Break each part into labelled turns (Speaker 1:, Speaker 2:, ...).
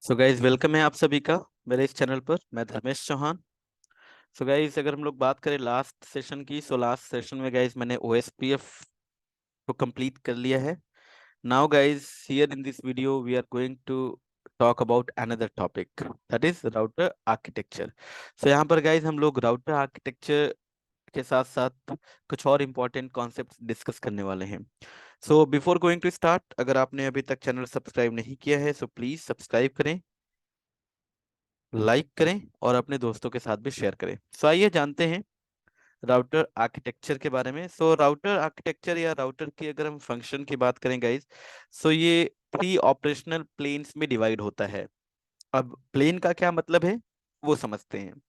Speaker 1: So guys welcome है आप सभी का मेरे इस चैनल पर। मैं धर्मेश चौहान। सो गाइज अगर हम लोग बात करें लास्ट सेशन की, सो लास्ट सेशन में गाइज मैंने OSPF को कंप्लीट कर लिया है। Now guys here in this video we are going to talk about another topic, that is router architecture. So यहाँ पर गाइज हम लोग राउटर आर्किटेक्चर के साथ साथ कुछ और इम्पोर्टेंट कॉन्सेप्ट डिस्कस करने वाले हैं। So before going to start, अगर आपने अभी तक चैनल सब्सक्राइब नहीं किया है सो प्लीज सब्सक्राइब करें, लाइक करें और अपने दोस्तों के साथ भी शेयर करें। सो आइए जानते हैं राउटर आर्किटेक्चर के बारे में। सो राउटर आर्किटेक्चर या राउटर की अगर हम फंक्शन की बात करें गाइज, सो ये 3 ऑपरेशनल प्लेन्स में डिवाइड होता है। अब प्लेन का क्या मतलब है वो समझते हैं।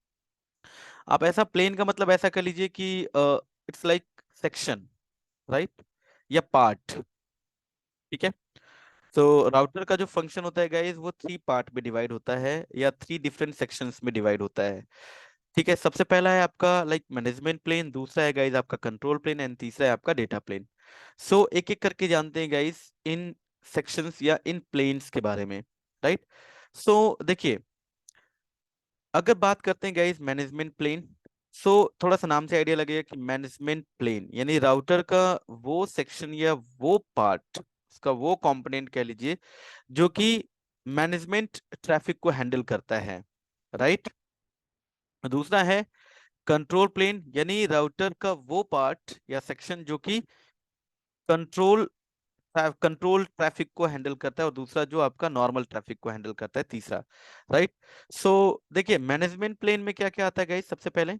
Speaker 1: आप ऐसा प्लेन का मतलब ऐसा कर लीजिए कि इट्स लाइक सेक्शन, राइट, या पार्ट। ठीक है। तो राउटर का जो फंक्शन होता है गाइज वो 3 पार्ट में डिवाइड होता है या 3 डिफरेंट सेक्शंस में डिवाइड होता है। ठीक है। सबसे पहला है आपका लाइक मैनेजमेंट प्लेन, दूसरा है गाइज आपका कंट्रोल प्लेन एंड तीसरा है आपका डेटा प्लेन। सो एक एक करके जानते हैं गाइज इन सेक्शंस या इन प्लेन्स के बारे में, राइट। सो देखिए, अगर बात करते हैं गाइज मैनेजमेंट प्लेन, सो थोड़ा सा नाम से आइडिया लगेगा कि मैनेजमेंट प्लेन यानी राउटर का वो सेक्शन या वो पार्ट, उसका वो कंपोनेंट कह लीजिए जो कि मैनेजमेंट ट्रैफिक को हैंडल करता है, राइट। दूसरा है कंट्रोल प्लेन यानी राउटर का वो पार्ट या सेक्शन जो कि कंट्रोल कंट्रोल ट्रैफिक को हैंडल करता है, और दूसरा जो आपका नॉर्मल ट्रैफिक को हैंडल करता है, तीसरा, राइट। सो देखिए मैनेजमेंट प्लेन में क्या क्या आता है गाइस। सबसे पहले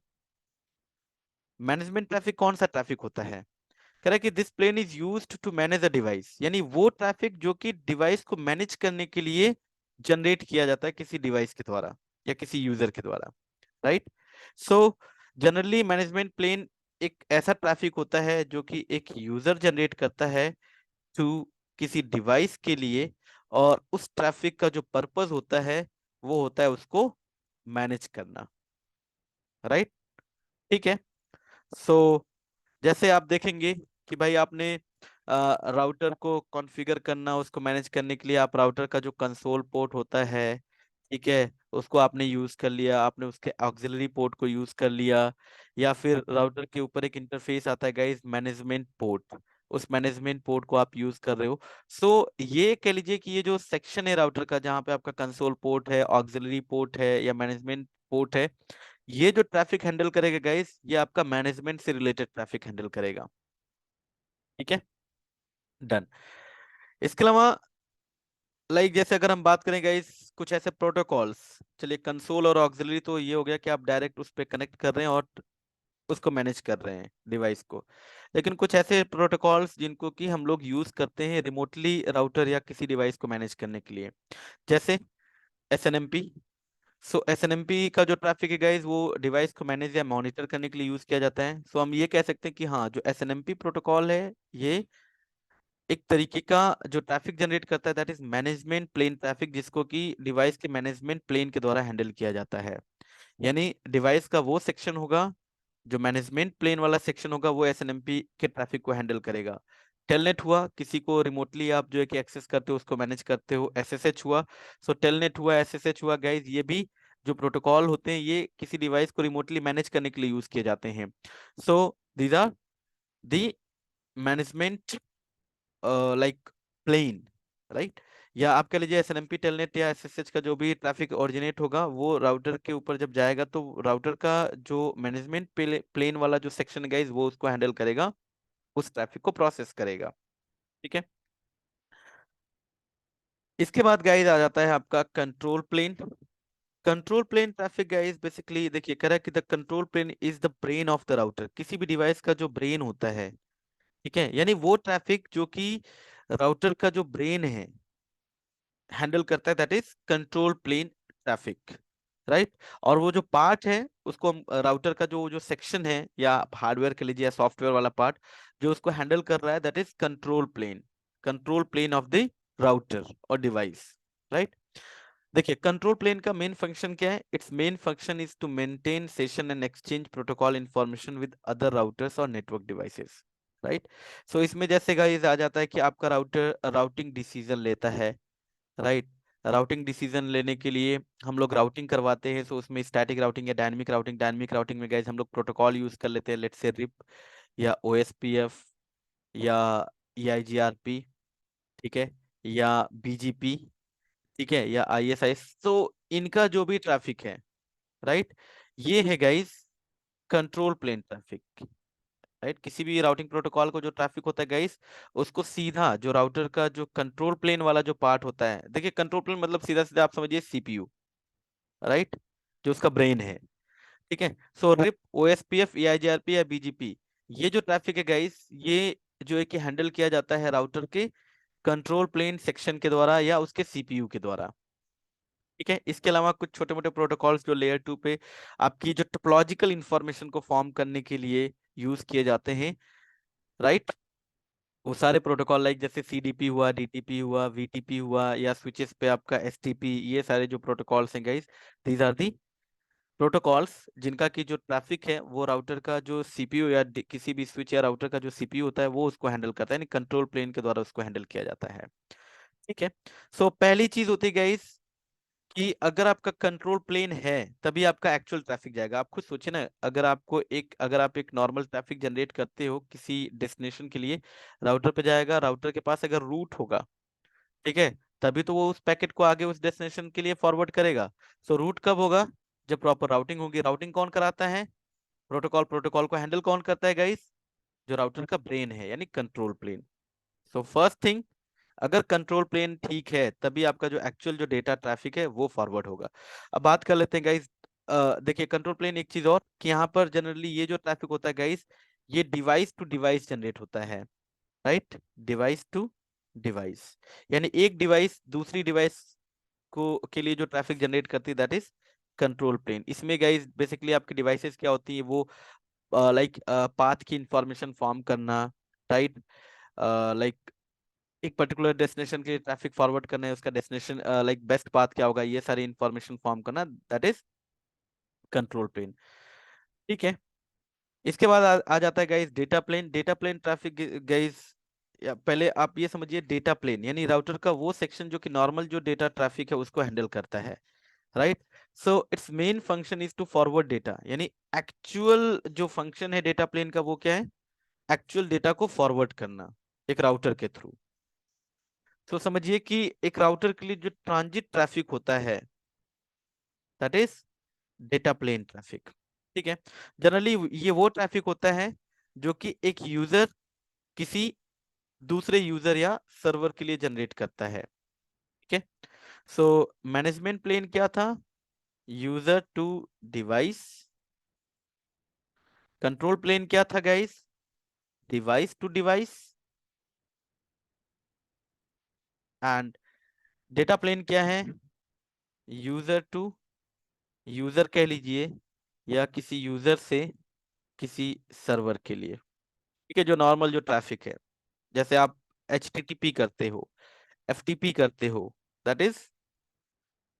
Speaker 1: मैनेजमेंट ट्रैफिक कौन सा ट्रैफिक होता है, कह रहा है कि this plane is used to manage a device, यानी वो ट्रैफिक जो कि डिवाइस को मैनेज करने के लिए जनरेट किया जाता है किसी डिवाइस के द्वारा या किसी यूजर के द्वारा, right. So generally management plane एक ऐसा ट्रैफिक होता है जो कि एक यूजर जनरेट करता है टू किसी डिवाइस के लिए, और उस ट्रैफिक का जो पर्पस होता है वो होता है उसको मैनेज करना, राइट। ठीक है। सो जैसे आप देखेंगे कि भाई आपने राउटर को कॉन्फ़िगर करना, उसको मैनेज करने के लिए आप राउटर का जो कंसोल पोर्ट होता है, ठीक है, उसको आपने यूज कर लिया, आपने उसके ऑक्सिलरी पोर्ट को यूज कर लिया, या फिर राउटर के ऊपर एक इंटरफेस आता है गाइस मैनेजमेंट पोर्ट, उस मैनेजमेंट पोर्ट को आप यूज कर रहे हो। सो ये कह लीजिए कि ये जो सेक्शन है राउटर का जहाँ पे आपका कंसोल पोर्ट है, ऑक्सिलरी पोर्ट है या मैनेजमेंट पोर्ट है, ये जो ट्रैफिक हैंडल करेगा गाइस ये आपका मैनेजमेंट से रिलेटेड ट्रैफिक हैंडल करेगा। ठीक है, डन। इसके अलावा लाइक जैसे अगर हम बात करें गाइस कुछ ऐसे प्रोटोकॉल्स, चलिए कंसोल और ऑक्सिलरी तो ये हो गया कि आप डायरेक्ट उस पर कनेक्ट कर रहे हैं और उसको मैनेज कर रहे हैं डिवाइस को, लेकिन कुछ ऐसे प्रोटोकॉल्स जिनको कि हम लोग यूज करते हैं रिमोटली राउटर या किसी डिवाइस को मैनेज करने के लिए, जैसे SNMP। सो SNMP का जो ट्रैफिक है गाइज वो डिवाइस को मैनेज या मॉनिटर करने के लिए यूज किया जाता है। सो हम ये कह सकते हैं कि हाँ, जो SNMP प्रोटोकॉल है ये एक तरीके का जो ट्रैफिक जनरेट करता है that is management plane traffic, जिसको कि डिवाइस के मैनेजमेंट प्लेन के द्वारा हैंडल किया जाता है। यानी डिवाइस का वो सेक्शन होगा, जो मैनेजमेंट प्लेन वाला सेक्शन होगा वो SNMP के ट्रैफिक को हैंडल करेगा। टेलनेट हुआ, किसी को रिमोटली आप जो है कि एक्सेस करते हो उसको मैनेज करते हो, SSH हुआ। सो टेलनेट हुआ, SSH हुआ गाइज, ये भी जो प्रोटोकॉल होते हैं ये किसी डिवाइस को रिमोटली मैनेज करने के लिए यूज किए जाते हैं। So these are the management like plane, right. या आप कह लीजिए SNMP टेलनेट या SSH का जो भी ट्रैफिक ओरिजिनेट होगा वो राउटर के ऊपर जब जाएगा तो राउटर का जो मैनेजमेंट प्लेन वाला जो सेक्शन है गाइज वो उसको हैंडल करेगा, उस ट्रैफिक को प्रोसेस करेगा। ठीक है। इसके बाद गाइज आ जाता है आपका control plane. Control plane traffic guys basically देखिए कह रहा है कि the control plane is the brain of the router, किसी भी डिवाइस का जो ब्रेन होता है, ठीक है, यानी वो ट्रैफिक जो कि राउटर का जो ब्रेन है हैंडल करता है that is control plane traffic, right. और वो जो पार्ट है उसको हम राउटर का जो जो सेक्शन है या हार्डवेयर के लीजिए या सॉफ्टवेयर वाला पार्ट जो उसको हैंडल कर रहा है that is control plane of the router और डिवाइस, राइट। देखिए कंट्रोल प्लेन का मेन फंक्शन क्या है, its main function is to maintain session and exchange protocol information with other routers और नेटवर्क डिवाइसेस, राइट। सो इसमें जैसे guys आ जाता है कि आपका राउटर राउटिंग डिसीजन लेता है, राइट। राउटिंग डिसीजन लेने के लिए हम लोग राउटिंग करवाते हैं, सो उसमें स्टैटिक राउटिंग या डायनेमिक राउटिंग में गाइस हम लोग प्रोटोकॉल यूज कर लेते हैं, लेट्स से रिप या ओएसपीएफ या ईआईजीआरपी, ठीक है, या बीजीपी, ठीक है, या आईएसआईएस। तो इनका जो भी ट्रैफिक है, राइट, ये है guys control plane traffic, right. किसी भी राउटिंग प्रोटोकॉल को जो ट्रैफिक होता है गाइस, उसको सीधा जो राउटर का जो कंट्रोल प्लेन वाला जो पार्ट होता है, देखिए कंट्रोल प्लेन मतलब सीधा सीधा आप समझिए सीपीयू, राइट, जो उसका ब्रेन है, ठीक है। सो रिप, ओएसपीएफ, ईआईजीआरपी या बीजीपी, ये जो ट्रैफिक है गाइस, ये जो है कि हैंडल किया जाता है राउटर के कंट्रोल प्लेन सेक्शन के द्वारा या उसके सीपीयू के द्वारा, ठीक है। इसके अलावा कुछ छोटे मोटे प्रोटोकॉल्स जो लेयर 2 पे आपकी जो टोपोलॉजिकल इंफॉर्मेशन को फॉर्म करने के लिए यूज किए जाते हैं, राइट, वो सारे प्रोटोकॉल लाइक जैसे सीडीपी हुआ, डीटीपी हुआ, वीटीपी हुआ, या स्विचेस पे आपका एसटीपी, ये सारे जो प्रोटोकॉल्स हैं guys, these are the protocols जिनका की जो ट्रैफिक है वो राउटर का जो सीपीयू या किसी भी स्विच या राउटर का जो सीपीयू होता है वो उसको हैंडल करता है, यानी कंट्रोल प्लेन के द्वारा उसको हैंडल किया जाता है, ठीक है। सो पहली चीज होती है गाइस कि अगर आपका कंट्रोल प्लेन है तभी आपका एक्चुअल ट्रैफिक जाएगा। आप खुद सोचिए ना, अगर आप एक नॉर्मल ट्रैफिक जनरेट करते हो किसी डेस्टिनेशन के लिए, राउटर पे जाएगा, राउटर के पास अगर रूट होगा, ठीक है, तभी तो वो उस पैकेट को आगे उस डेस्टिनेशन के लिए फॉरवर्ड करेगा। सो रूट कब होगा? जब प्रॉपर राउटिंग होगी। राउटिंग कौन कराता है? प्रोटोकॉल। प्रोटोकॉल को हैंडल कौन करता है गाइस? जो राउटर का ब्रेन है, यानी control plane. So first thing, अगर कंट्रोल प्लेन ठीक है तभी आपका जो एक्चुअल जो डेटा ट्रैफिक है वो फॉरवर्ड होगा। अब बात कर लेते हैं गाइस, देखिए कंट्रोल प्लेन, एक चीज और कि यहाँ पर जनरली ये जो ट्रैफिक होता है गाइस, ये डिवाइस टू डिवाइस जनरेट होता है, राइट, डिवाइस टू डिवाइस, यानी एक डिवाइस दूसरी डिवाइस को के लिए जो ट्रैफिक जनरेट करती है, दैट इज कंट्रोल प्लेन। इसमें गाइस बेसिकली आपकी डिवाइसेस क्या होती है, वो लाइक पाथ की इंफॉर्मेशन फॉर्म करना, राइट, लाइक एक पर्टिकुलर डेस्टिनेशन के लिए ट्रैफिक फॉरवर्ड करना है, उसका डेस्टिनेशन लाइक बेस्ट पाथ क्या होगा, ये सारी इंफॉर्मेशन फॉर्म करना, दैट इज कंट्रोल प्लेन, ठीक है। इसके बाद आ जाता है guys data plane. Data plane traffic guys, पहले आप ये समझिए, डेटा प्लेन यानी राउटर का वो सेक्शन जो कि नॉर्मल जो डेटा ट्रैफिक है उसको हैंडल करता है, right. So its main function is to forward data, यानी एक्चुअल जो फंक्शन है डेटा प्लेन का वो क्या है? एक्चुअल डेटा को फॉरवर्ड करना एक राउटर के थ्रू। तो समझिए कि एक राउटर के लिए जो ट्रांजिट ट्रैफिक होता है, that is data plane traffic, ठीक है। जनरली ये वो ट्रैफिक होता है जो कि एक यूजर किसी दूसरे यूजर या सर्वर के लिए जनरेट करता है, ठीक है। सो मैनेजमेंट प्लेन क्या था? User to device. Control plane क्या था guys? Device to device. And data plane क्या है? यूजर टू यूजर कह लीजिए, या किसी यूजर से किसी सर्वर के लिए, ठीक है, जो नॉर्मल जो ट्रैफिक है, जैसे आप HTTP करते हो, FTP करते हो, that is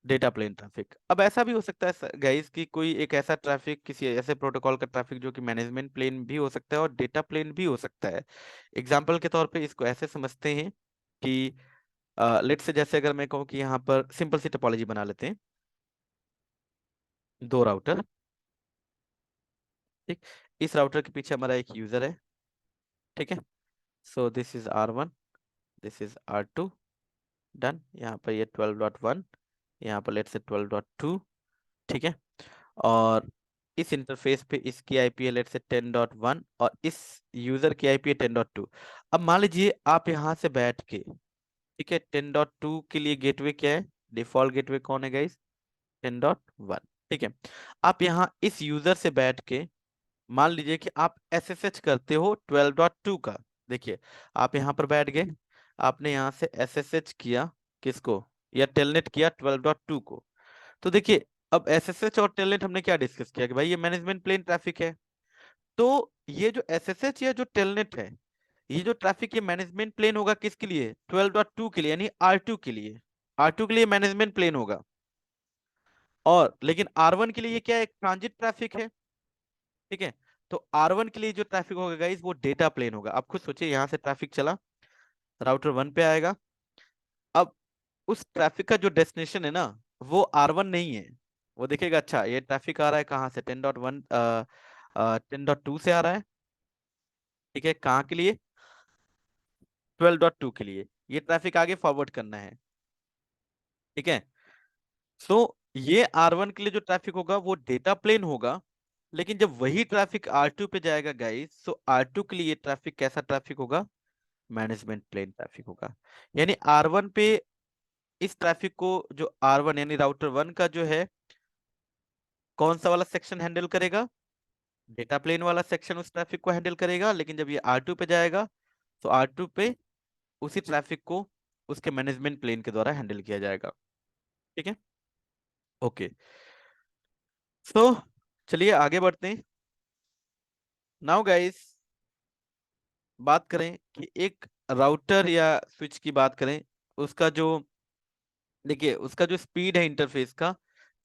Speaker 1: data plane traffic. अब ऐसा भी हो सकता है गाइस कि कोई एक ऐसा ट्रैफिक, किसी ऐसे प्रोटोकॉल का ट्रैफिक जो कि मैनेजमेंट प्लेन भी हो सकता है और डेटा प्लेन भी हो सकता है। एग्जाम्पल के तौर पे इसको ऐसे समझते हैं कि लेट से, जैसे अगर मैं कहूँ कि यहाँ पर सिंपल सी टोपोलॉजी बना लेते हैं, दो राउटर, ठीक, इस राउटर के पीछे हमारा एक यूजर है, ठीक है। सो this is R1, this is R2, done. यहाँ पर ये 12.1, यहाँ पर लेट से 12.2, ठीक है। और इस इंटरफेस पे इसकी आईपी है लेट से 10.1 और इस यूजर की आईपी है 10.2। अब मान लीजिए आप यहाँ से बैठ के, ठीक है, 10.2 के लिए गेटवे क्या है? डिफॉल्ट गेटवे कौन है गाइस? 10.1, ठीक है। आप यहाँ इस यूजर से बैठ के मान लीजिए कि आप SSH करते हो 12.2 का। देखिए, आप यहाँ पर बैठ गए, आपने यहाँ से SSH किया, किसको? या टेलनेट किया 12.2 को। तो देखिए, अब SSH और टेलनेट हमने क्या डिस्कस किया कि भाई ये मैनेजमेंट प्लेन ट्रैफिक है। तो ये जो SSH या जो टेलनेट है, ये जो ट्रैफिक ये मैनेजमेंट प्लेन होगा किसके लिए? 12.2 के लिए, यानी R2 के लिए। R2 के लिए मैनेजमेंट प्लेन होगा। और लेकिन R1 के लिए ये क्या है? एक ट्रांजिट ट्रैफिक है, ठीक है। तो R1 के लिए जो ट्रैफिक होगा गाइस वो डेटा प्लेन होगा। आप खुद सोचिए, यहां से ट्रैफिक चला, राउटर 1 पे आएगा। अब उस ट्रैफिक का जो डेस्टिनेशन है ना वो R1 नहीं है। वो देखेगा अच्छा ये ट्रैफिक आ रहा है कहाँ से, 10.1 10.2 से आ रहा है, ठीक है, कहाँ के लिए, 12.2 के लिए, ये ट्रैफिक आगे फॉरवर्ड करना है, ठीक है। सो ये R1 के लिए जो ट्रैफिक होगा वो डेटा प्लेन होगा, लेकिन जब वही ट्रैफिक R2 पे जाएगा गाइस, सो R2 के लिए ये ट्रैफिक कैसा ट्रैफिक होगा, मैनेजमेंट प्लेन ट्रैफिक होगा। यानी R1 पे इस ट्रैफिक को जो R1 यानी राउटर 1 का जो है कौन सा वाला सेक्शन हैंडल करेगा, डेटा प्लेन वाला सेक्शन उस ट्रैफिक को हैंडल करेगा, लेकिन जब ये R2 पे जाएगा तो R2 पे उसी ट्रैफिक को उसके मैनेजमेंट प्लेन के द्वारा हैंडल किया जाएगा, ठीक है। ओके, सो चलिए आगे बढ़ते हैं। नाउ गाइस बात करें कि एक राउटर या स्विच की बात करें, उसका जो, देखिए उसका जो स्पीड है इंटरफेस का,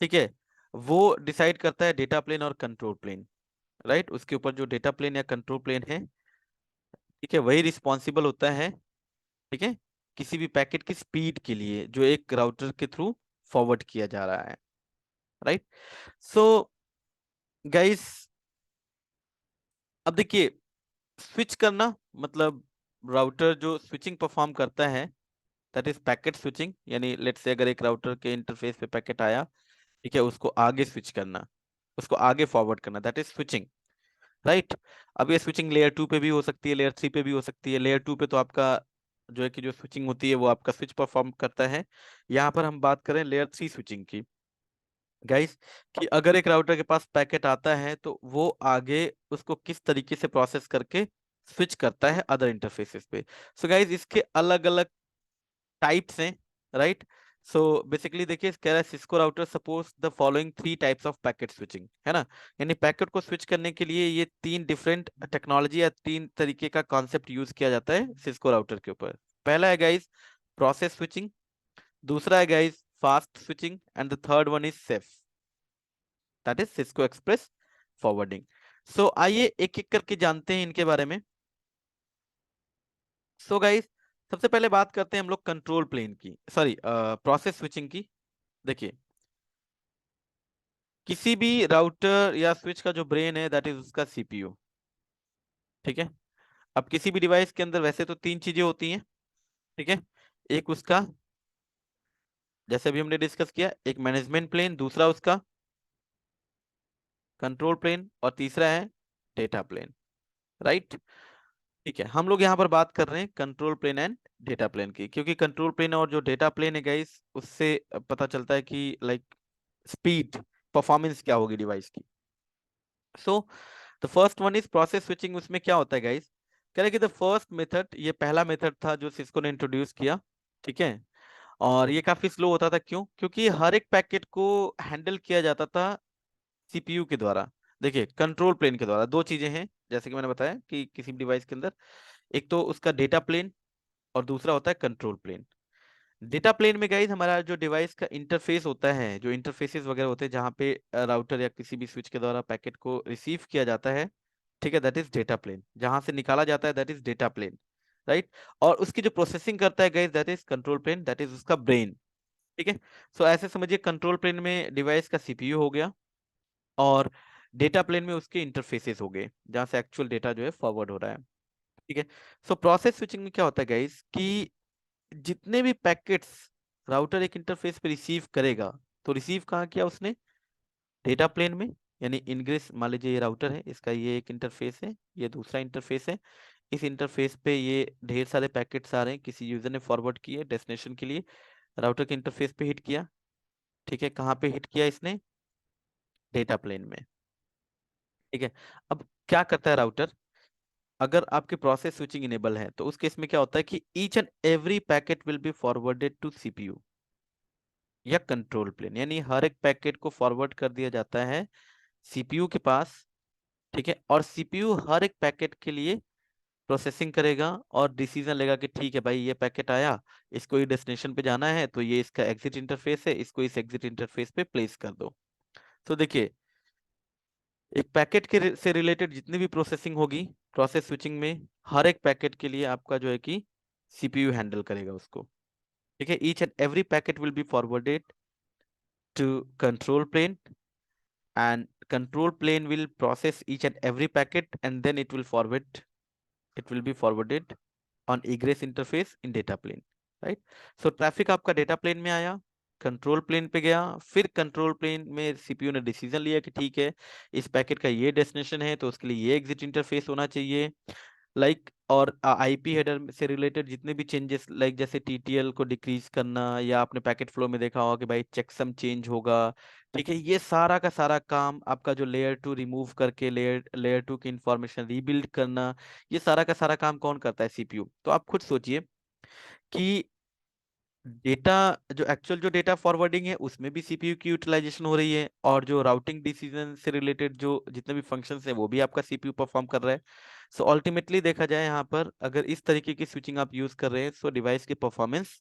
Speaker 1: ठीक है, वो डिसाइड करता है डेटा प्लेन और कंट्रोल प्लेन, राइट। उसके ऊपर जो डेटा प्लेन या कंट्रोल प्लेन है, ठीक है, वही रिस्पॉन्सिबल होता है, ठीक है, किसी भी पैकेट की स्पीड के लिए जो एक राउटर के थ्रू फॉरवर्ड किया जा रहा है, राइट। सो गाइस अब देखिए, स्विच करना मतलब राउटर जो स्विचिंग परफॉर्म करता है, दैट इज पैकेट स्विचिंग। यानी लेट्स से अगर एक राउटर के इंटरफेस पे पैकेट आया, ठीक है, उसको आगे स्विच करना, उसको आगे फॉरवर्ड करना, दैट इज स्विचिंग, राइट। अब ये स्विचिंग लेयर 2 पे भी हो सकती है, लेयर 3 पे भी हो सकती है। लेयर 2 पे तो आपका जो है कि जो स्विचिंग होती है वो आपका स्विच परफॉर्म करता है। यहाँ पर हम बात करें लेयर 3 स्विचिंग की, गाइस, कि अगर एक राउटर के पास पैकेट आता है तो वो आगे उसको किस तरीके से प्रोसेस करके स्विच करता है अदर इंटरफेसेस पे। सो गाइस इसके अलग अलग टाइप्स हैं, राइट। सो बेसिकली देखिए कह रहा है Cisco router suppose the following 3 types of packet switching, है ना। यानी पैकेट को स्विच करने के लिए ये 3 डिफरेंट टेक्नोलॉजी या 3 तरीके का कॉन्सेप्ट यूज किया जाता है सिस्को राउटर के ऊपर। पहला है गाइस प्रोसेस स्विचिंग, दूसरा है guys fast switching, and the third one is CEF, that is Cisco express forwarding. So आइए एक एक करके जानते हैं इनके बारे में। सो गाइस सबसे पहले बात करते हैं हम लोग कंट्रोल प्लेन की, सॉरी प्रोसेस स्विचिंग की। देखिए किसी भी राउटर या स्विच का जो ब्रेन है दैट इज उसका सीपीयू, ठीक है। अब किसी भी डिवाइस के अंदर वैसे तो 3 चीजें होती हैं, ठीक है। एक उसका, जैसे भी हमने डिस्कस किया, एक मैनेजमेंट प्लेन, दूसरा उसका कंट्रोल प्लेन, और तीसरा है डेटा प्लेन, राइट। ठीक है, हम लोग यहाँ पर बात कर रहे हैं control plane and data plane की, क्योंकि कंट्रोल प्लेन और जो डेटा प्लेन है गाइस उससे पता चलता है कि लाइक स्पीड परफॉर्मेंस क्या होगी डिवाइस की। So the first one is process switching. उसमें क्या होता है गाइस, कह रहे कि द फर्स्ट मेथड, ये पहला मेथड था जो सिस्को ने इंट्रोड्यूस किया, ठीक है। और ये काफी स्लो होता था, क्यों, क्योंकि हर एक पैकेट को हैंडल किया जाता था सीपीयू के द्वारा। देखिए कंट्रोल प्लेन के द्वारा दो चीजें हैं, जैसे कि मैंने बताया कि किसी भी डिवाइस के अंदर एक तो उसका डेटा प्लेन और दूसरा होता है कंट्रोल प्लेन। डेटा प्लेन में गाइज हमारा जो डिवाइस का इंटरफेस होता है, जो इंटरफेसेस वगैरह होते हैं जहाँ पे राउटर या किसी भी स्विच के द्वारा पैकेट को रिसीव किया जाता है, ठीक है, दैट इज डेटा प्लेन। जहां से निकाला जाता है that is data plane, right. और उसकी जो प्रोसेसिंग करता है guys that is control plane, that is उसका ब्रेन, ठीक है। सो ऐसे समझिए कंट्रोल प्लेन में डिवाइस का सीपीयू हो गया, और डेटा प्लेन में उसके इंटरफेसेस हो गए जहां से एक्चुअल डेटा जो है फॉरवर्ड हो रहा है, ठीक है। सो प्रोसेस स्विचिंग में क्या होता है गाइज कि जितने भी पैकेट्स राउटर एक इंटरफेस पे रिसीव करेगा, तो रिसीव कहाँ किया उसने, डेटा प्लेन में। यानी इनग्रेस, मान लीजिए ये राउटर है, इसका ये एक इंटरफेस है, ये दूसरा इंटरफेस है। इस इंटरफेस पे ये ढेर सारे पैकेट्स आ रहे हैं, किसी यूजर ने फॉरवर्ड किए डेस्टिनेशन के लिए, राउटर के इंटरफेस पे हिट किया, ठीक है। कहाँ पे हिट किया इसने, डेटा प्लेन में, ठीक है। अब क्या करता है राउटर, अगर आपके प्रोसेस स्विचिंग इनेबल है तो उस केस में क्या होता है कि each and every packet will be forwarded to CPU या कंट्रोल प्लेन। यानी हर एक पैकेट को फॉरवर्ड कर दिया जाता है सीपीयू के पास, ठीक है। और सीपीयू हर एक पैकेट के लिए प्रोसेसिंग करेगा और डिसीजन लेगा कि ठीक है भाई ये पैकेट आया, इसको ये डेस्टिनेशन पे जाना है, तो ये इसका एग्जिट इंटरफेस है, इसको इस एग्जिट इंटरफेस पे प्लेस कर दो। तो देखिए एक पैकेट के से रिलेटेड जितनी भी प्रोसेसिंग होगी प्रोसेस स्विचिंग में, हर एक पैकेट के लिए आपका जो है कि सीपीयू हैंडल करेगा उसको, ठीक है, each and every packet will be forwarded to control plane, and control plane will process each and every packet, and then it will be forwarded on egress interface in data plane, right? So traffic आपका data plane में आया, control plane पे गया, फिर control plane में CPU ने decision लिया कि ठीक है, इस पैकेट का ये डेस्टिनेशन है तो उसके लिए ये एग्जिट इंटरफेस होना चाहिए, और आईपी हेडर से रिलेटेड जितने भी चेंजेस, जैसे टीटीएल को डिक्रीज करना, या आपने पैकेट फ्लो में देखा होगा कि भाई चेकसम चेंज होगा, ठीक है, ये सारा का सारा काम आपका जो लेयर टू रिमूव करके लेयर टू की इंफॉर्मेशन रीबिल्ड करना, ये सारा का सारा काम कौन करता है? सीपीयू। तो आप खुद सोचिए कि डेटा, जो एक्चुअल जो डेटा फॉरवर्डिंग है उसमें भी सीपीयू की यूटिलाइजेशन हो रही है, और जो राउटिंग डिसीजन से रिलेटेड जो जितने भी फंक्शंस है वो भी आपका सीपीयू परफॉर्म कर रहा है। सो अल्टीमेटली देखा जाए यहाँ पर, अगर इस तरीके की स्विचिंग आप यूज कर रहे हैं, सो डिवाइस की परफॉर्मेंस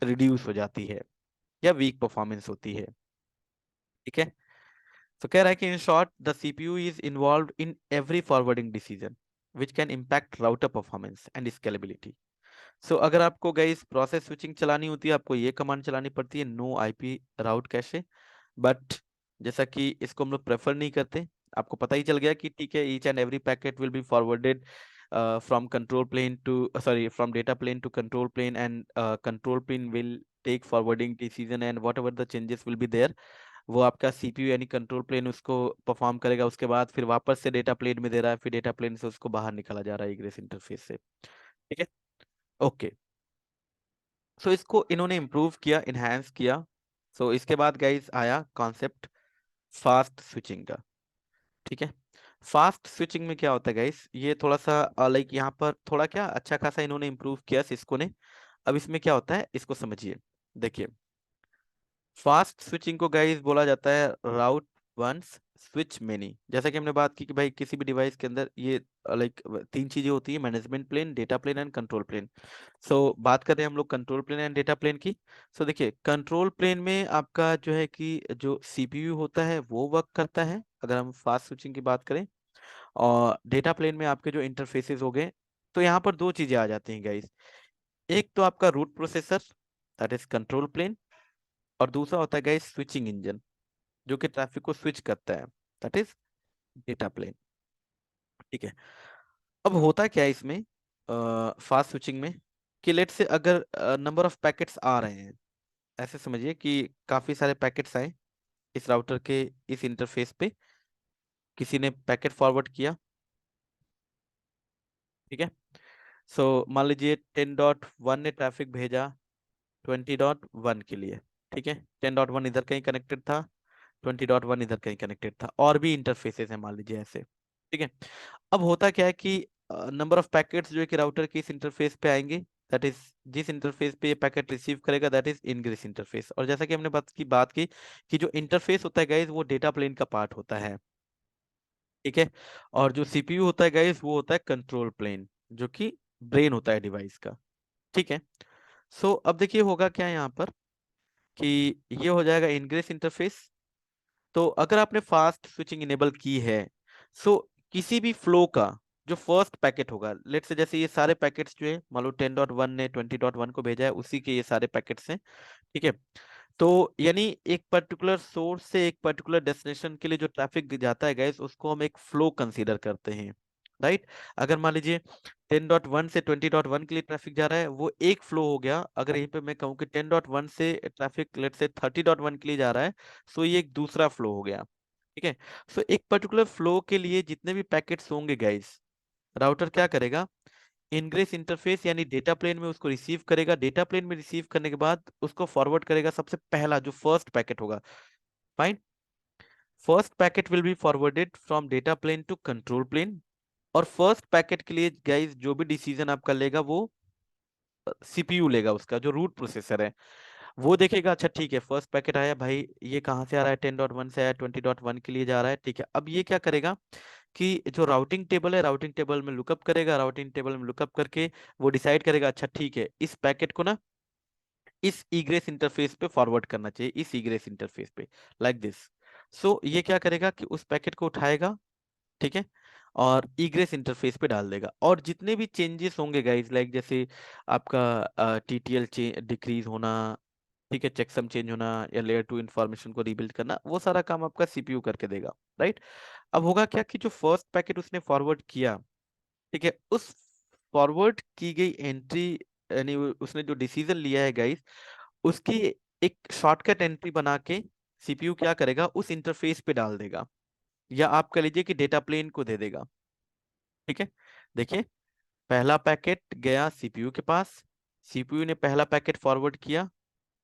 Speaker 1: रिड्यूस हो जाती है या वीक परफॉर्मेंस होती है। ठीक है, तो कह रहा है कि in short the CPU is involved in every forwarding decision which can impact router performance and scalability. So अगर आपको गाइस प्रोसेस स्विचिंग चलानी होती है, आपको ये कमांड चलानी पड़ती है, no IP route cache. But जैसा कि इसको हम लोग प्रेफर नहीं करते, आपको पता ही चल गया कि ठीक है, each and every packet will be forwarded from control plane to, sorry, from data plane to control plane, and control plane will take forwarding decision, and whatever the changes will be there, वो आपका CPU यानी control plane उसको perform करेगा। उसके बाद फिर वापस से डेटा प्लेन में दे रहा है, फिर डेटा प्लेन से उसको बाहर निकाला जा रहा है इग्रेस इंटरफेस से। ठीक है, ओके। सो इसको इन्होंने इम्प्रूव किया, इनहेंस किया। सो इसके बाद गाइस आया कॉन्सेप्ट फास्ट स्विचिंग का। ठीक है, फास्ट स्विचिंग में क्या होता है गाइस, ये थोड़ा सा यहाँ पर थोड़ा क्या अच्छा खासा इन्होंने इम्प्रूव किया सिस्को ने। अब इसमें क्या होता है इसको समझिए। देखिए, फास्ट स्विचिंग को गाइस बोला जाता है राउट वंस स्विच मेनी। जैसा कि हमने बात की कि भाई किसी भी डिवाइस के अंदर ये तीन चीजें होती है, management plane, data plane and control plane. So बात कर रहे हैं हम लोग control plane and data plane की। सो देखिए, कंट्रोल प्लेन में आपका जो है कि जो सीपीयू होता है वो वर्क करता है, अगर हम फास्ट स्विचिंग की बात करें। और डेटा प्लेन में आपके जो इंटरफेसेस हो गए, तो यहाँ पर दो चीजें आ जाती हैं गाइस। एक तो आपका route processor, that is control plane, और दूसरा होता है गाइस स्विचिंग इंजन, जो कि ट्रैफिक को स्विच करता है, दैट इज डेटा प्लेन। ठीक है, अब होता क्या है इसमें फास्ट स्विचिंग में, कि लेट से अगर नंबर ऑफ पैकेट्स आ रहे हैं, ऐसे समझिए कि काफी सारे पैकेट्स आए इस राउटर के इस इंटरफेस पे, किसी ने पैकेट फॉरवर्ड किया। ठीक है, सो मान लीजिए 10.1 ने ट्रैफिक भेजा 20.1 के लिए। ठीक है, 10.1 इधर कहीं कनेक्टेड था, 20.1 इधर कहीं कनेक्टेड था, और भी इंटरफेसेस हैं मान लीजिए ऐसे। ठीक है, अब होता क्या है कि नंबर ऑफ पैकेट्स जो है कि राउटर के इस इंटरफेस पे आएंगे, दैट इज जिस इंटरफेस पे ये पैकेट रिसीव करेगा, दैट इज इनग्रेस इंटरफेस। और जैसा कि हमने बात की कि जो इंटरफेस होता है गाइस वो डेटा प्लेन का पार्ट होता है। ठीक है, और जो सीपीयू होता है गाइस वो होता है कंट्रोल प्लेन, जो कि ब्रेन होता है डिवाइस का। ठीक है, सो अब देखिए होगा क्या यहाँ पर, कि ये हो जाएगा इनग्रेस इंटरफेस। तो अगर आपने फास्ट स्विचिंग इनेबल की है, सो किसी भी फ्लो का जो फर्स्ट पैकेट होगा, लेट से जैसे ये सारे पैकेट्स जो है मान लो 10.1 ने 20.1 को भेजा है, उसी के ये सारे पैकेट्स हैं। ठीक है, तो यानी एक पर्टिकुलर सोर्स से एक पर्टिकुलर डेस्टिनेशन के लिए जो ट्रैफिक जाता है गाइस, उसको हम एक फ्लो कंसीडर करते हैं, राइट। अगर मान लीजिए 10.1 से 20.1 के लिए ट्रैफिक जा रहा है, वो एक फ्लो हो गया। अगर यहीं पे मैं कहूँ कि 10.1 से ट्रैफिक लेट से 30.1 के लिए जा रहा है, सो ये एक दूसरा फ्लो हो गया। ठीक है, सो एक पर्टिकुलर फ्लो के लिए जितने भी पैकेट्स होंगे गाइस, राउटर क्या करेगा, इनग्रेस इंटरफेस यानी डेटा प्लेन में उसको रिसीव करेगा। डेटा प्लेन में रिसीव करने के बाद उसको फॉरवर्ड करेगा, सबसे पहला जो फर्स्ट पैकेट होगा, fine, first packet will be forwarded from data plane to control plane. और फर्स्ट पैकेट के लिए गाइस जो भी डिसीजन आपका लेगा, वो सीपीयू लेगा, उसका जो रूट प्रोसेसर है वो देखेगा, अच्छा ठीक है फर्स्ट पैकेट आया भाई, ये कहाँ से आ रहा है, 10.1 से आया, 20.1 के लिए जा रहा है। ठीक है, अब ये क्या करेगा कि जो राउटिंग टेबल है, राउटिंग टेबल में लुकअप करेगा, राउटिंग टेबल में लुकअप करके वो डिसाइड करेगा, अच्छा ठीक है इस पैकेट को ना इस इग्रेस इंटरफेस पे फॉरवर्ड करना चाहिए, इस इग्रेस इंटरफेस पे, लाइक दिस। सो ये क्या करेगा कि उस पैकेट को उठाएगा। ठीक है, और इग्रेस इंटरफेस पे डाल देगा। और जितने भी चेंजेस होंगे गाइस, लाइक जैसे आपका टीटीएल डिक्रीज होना, ठीक है, चेकसम चेंज होना, या लेयर 2 इंफॉर्मेशन को रीबिल्ड करना, वो सारा काम आपका सीपीयू करके देगा, राइट। अब होगा क्या कि जो फर्स्ट पैकेट उसने फॉरवर्ड किया, ठीक है, उस फॉरवर्ड की गई एंट्री, यानी उसने जो डिसीजन लिया है गाइस, उसकी एक शॉर्टकट एंट्री बना के सीपीयू क्या करेगा, उस इंटरफेस पे डाल देगा, या आप कह लीजिए कि डेटा प्लेन को दे देगा, ठीक है। देखिए, पहला पैकेट गया सीपीयू के पास, सीपीयू ने पहला पैकेट फॉरवर्ड किया,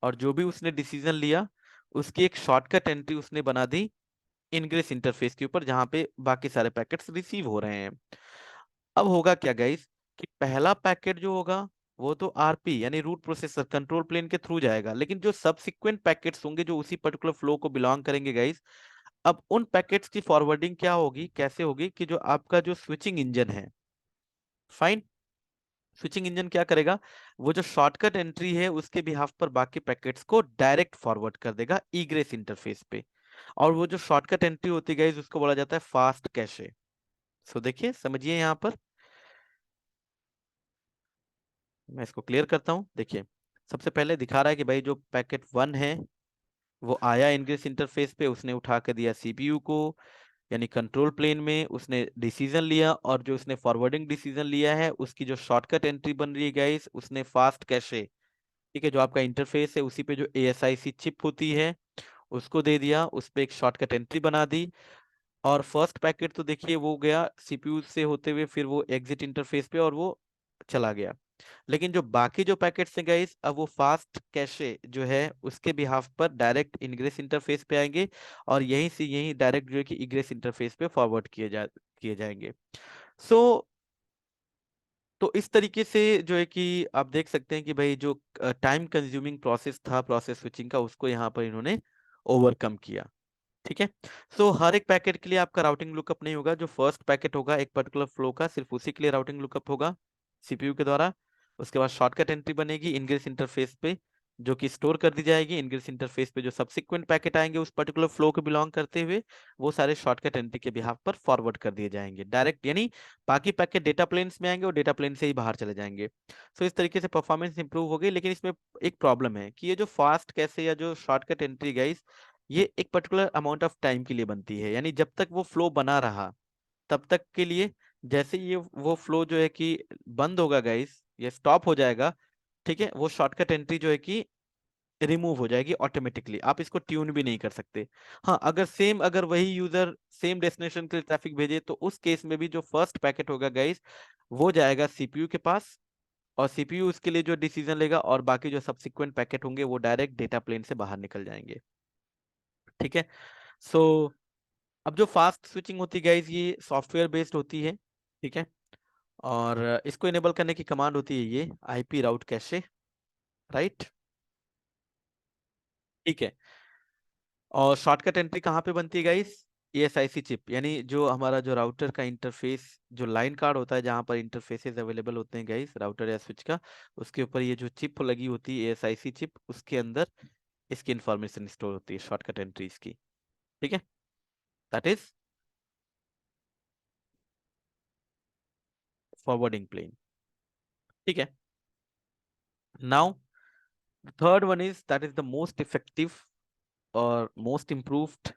Speaker 1: और जो भी उसने डिसीजन लिया उसकी एक शॉर्टकट एंट्री उसने बना दी इनग्रेस इंटरफेस के ऊपर, जहां पे बाकी सारे पैकेट्स रिसीव हो रहे हैं। अब होगा क्या गाइस, कि पहला पैकेट जो होगा वो तो आरपी यानी रूट प्रोसेसर कंट्रोल प्लेन के थ्रू जाएगा, लेकिन जो सबसिक्वेंट पैकेट्स होंगे जो उसी पर्टिकुलर फ्लो को बिलोंग करेंगे गाइस, अब उन पैकेट्स की फॉरवर्डिंग क्या होगी, कैसे होगी, कि जो आपका जो स्विचिंग इंजन है, फाइन, स्विचिंग इंजन क्या करेगा, वो जो शॉर्टकट एंट्री है उसके बिहाफ पर बाकी पैकेट्स को डायरेक्ट फॉरवर्ड कर देगा ईग्रेस इंटरफेस पे। और वो जो शॉर्टकट एंट्री होती है गाइस, उसको बोला जाता है फास्ट कैशे। सो देखिए, समझिए यहाँ पर, मैं इसको क्लियर करता हूँ। देखिए, सबसे पहले दिखा रहा है कि भाई जो पैकेट 1 है वो आया इनग्रेस इंटरफेस पे, उसने उठा के दिया सीपीयू को, यानी कंट्रोल प्लेन में उसने डिसीजन लिया, और जो उसने फॉरवर्डिंग डिसीजन लिया है उसकी जो शॉर्टकट एंट्री बन रही है गाइस, उसने फास्ट कैशे, ठीक है, जो आपका इंटरफेस है उसी पे जो एएसआईसी चिप होती है उसको दे दिया, उस पे एक शॉर्टकट एंट्री बना दी। और फर्स्ट पैकेट तो देखिए वो गया सीपीयू से होते हुए, फिर वो एग्जिट इंटरफेस पे और वो चला गया। लेकिन जो बाकी जो पैकेट्स हैं गाइस, अब वो फास्ट कैशे जो है उसके बिहाफ पर डायरेक्ट इनग्रेस इंटरफेस पे आएंगे, और यहीं से यहीं डायरेक्ट जो है कि इग्रेस इंटरफेस पे फॉरवर्ड किए जाएंगे। सो तो इस तरीके से जो है कि आप देख सकते हैं कि भाई जो टाइम कंज्यूमिंग प्रोसेस था प्रोसेस स्विचिंग का, उसको यहाँ पर इन्होंने ओवरकम किया, ठीक है। सो हर एक पैकेट के लिए आपका राउटिंग लुकअप नहीं होगा, जो फर्स्ट पैकेट होगा एक पर्टिकुलर फ्लो का, सिर्फ उसी के लिए राउटिंग लुकअप होगा सीपीयू के द्वारा। उसके बाद शॉर्टकट एंट्री बनेगी इनग्रेस इंटरफेस पे, जो कि स्टोर कर दी जाएगी इनग्रेस इंटरफेस पे। जो सबसिक्वेंट पैकेट आएंगे उस पर्टिकुलर फ्लो को बिलोंग करते हुए, वो सारे शॉर्टकट एंट्री के बिहाफ पर फॉरवर्ड कर दिए जाएंगे डायरेक्ट, यानी बाकी पैकेट डेटा प्लेन्स में आएंगे और डेटा प्लेन से ही बाहर चले जाएंगे। सो इस तरीके से परफॉर्मेंस इंप्रूव हो गई। लेकिन इसमें एक प्रॉब्लम है कि ये जो फास्ट कैसे या जो शॉर्टकट एंट्री गाइस, ये एक पर्टिकुलर अमाउंट ऑफ टाइम के लिए बनती है, यानी जब तक वो फ्लो बना रहा तब तक के लिए। जैसे ये वो फ्लो जो है कि बंद होगा गाइस, ये स्टॉप हो जाएगा, ठीक है, वो शॉर्टकट एंट्री जो है कि रिमूव हो जाएगी ऑटोमेटिकली, आप इसको ट्यून भी नहीं कर सकते। हाँ, अगर वही यूजर सेम डेस्टिनेशन के लिए ट्रैफिक भेजे, तो उस केस में भी जो फर्स्ट पैकेट होगा गाइस, वो जाएगा सीपीयू के पास, और सीपीयू उसके लिए जो डिसीजन लेगा, और बाकी जो सब्सिक्वेंट पैकेट होंगे वो डायरेक्ट डेटा प्लेन से बाहर निकल जाएंगे, ठीक है। सो अब जो फास्ट स्विचिंग होती है गाइज, ये सॉफ्टवेयर बेस्ड होती है, ठीक है। और इसको इनेबल करने की कमांड होती है ये आईपी राउट कैशे, राइट, ठीक है। और शॉर्टकट एंट्री कहाँ पे बनती है गाइज, एएसआईसी चिप, यानी जो हमारा जो राउटर का इंटरफेस, जो लाइन कार्ड होता है जहाँ पर इंटरफेसेस अवेलेबल होते हैं गाइज राउटर या स्विच का, उसके ऊपर ये जो चिप लगी होती है एएसआईसी चिप, उसके अंदर इसकी इंफॉर्मेशन स्टोर होती है शॉर्टकट एंट्रीज की, ठीक है। दैट इज फॉरवर्डिंग प्लेन, ठीक है। Now third one is that is the most effective or most improved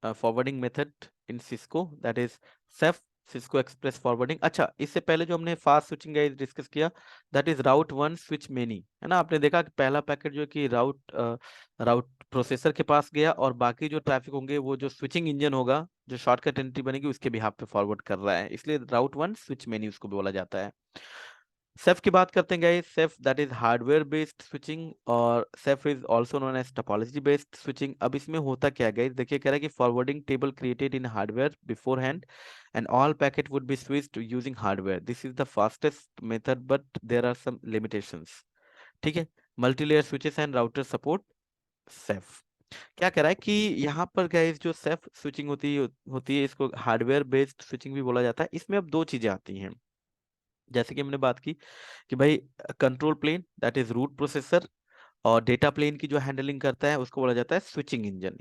Speaker 1: forwarding method in Cisco, that is Ceph, Cisco Express Forwarding। अच्छा, इससे पहले जो हमने फास्ट स्विचिंग का डिस्कस किया, that is route one switch many, है ना। आपने देखा कि पहला पैकेट जो है कि राउट प्रोसेसर के पास गया, और बाकी जो ट्रैफिक होंगे वो जो स्विचिंग इंजन होगा, जो शॉर्टकट एंट्री बनेगी उसके बिहाफ पे फॉरवर्ड कर रहा है, इसलिए राउट वन स्विच मेनी उसको बोला जाता है। सेफ की बात करते हैं guys, CEF that is hardware based switching, और CEF is also known as topology based switching. अब इसमें होता क्या है गाइस, देखिए कह रहा है कि forwarding table created in hardware beforehand and all packet would be switched using hardware, this is the fastest method but there are some limitations, ठीक है। Multilayer switches and router support CEF. क्या कह रहा है कि यहाँ पर guys जो सेफ स्विचिंग होती है, इसको हार्डवेयर बेस्ड स्विचिंग भी बोला जाता है। इसमें अब दो चीजें आती हैं, जैसे कि हमने बात की कि भाई control plane that is route processor, और डेटा प्लेन की जो हैंडलिंग करता है उसको बोला जाता है स्विचिंग इंजन,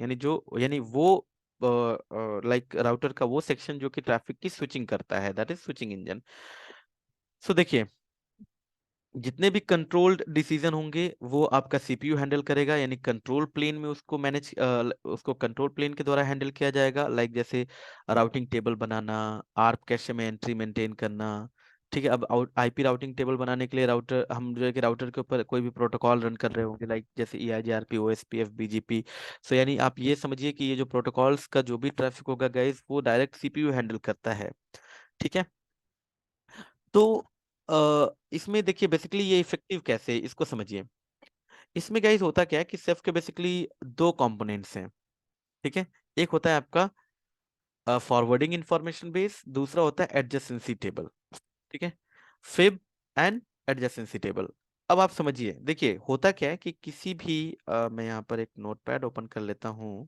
Speaker 1: यानी वो लाइक राउटर का वो सेक्शन जो कि ट्रैफिक की स्विचिंग करता है, दैट इज स्विचिंग इंजन। सो देखिए, जितने भी कंट्रोल्ड डिसीजन होंगे वो आपका सीपीयू हैंडल करेगा, यानी कंट्रोल प्लेन में उसको मैनेज, उसको कंट्रोल प्लेन के द्वारा हैंडल किया जाएगा। लाइक जैसे राउटिंग टेबल बनाना, आर्प कैशे में एंट्री मेंटेन करना। ठीक है, अब आईपी राउटिंग टेबल बनाने के लिए राउटर, हम जो है कि राउटर के ऊपर कोई भी प्रोटोकॉल रन कर रहे होंगे, लाइक जैसे EIGRP, OSPF, BGP। सो यानी आप ये समझिए कि ये जो प्रोटोकॉल्स का जो भी ट्रैफिक होगा गाइस, वो डायरेक्ट सीपीयू हैंडल करता है। ठीक है, तो इसमें देखिए बेसिकली ये इफेक्टिव कैसे है, इसको समझिए। इसमें गाइस होता क्या है कि सेफ के बेसिकली दो कंपोनेंट्स हैं। ठीक है, एक होता है आपका फॉरवर्डिंग इंफॉर्मेशन बेस, दूसरा होता है एडजेसेंसी टेबल। ठीक है, फिब एंड एडजेसेंसी टेबल। अब आप समझिए, देखिए होता क्या है कि किसी भी मैं यहाँ पर एक नोटपैड ओपन कर लेता हूँ।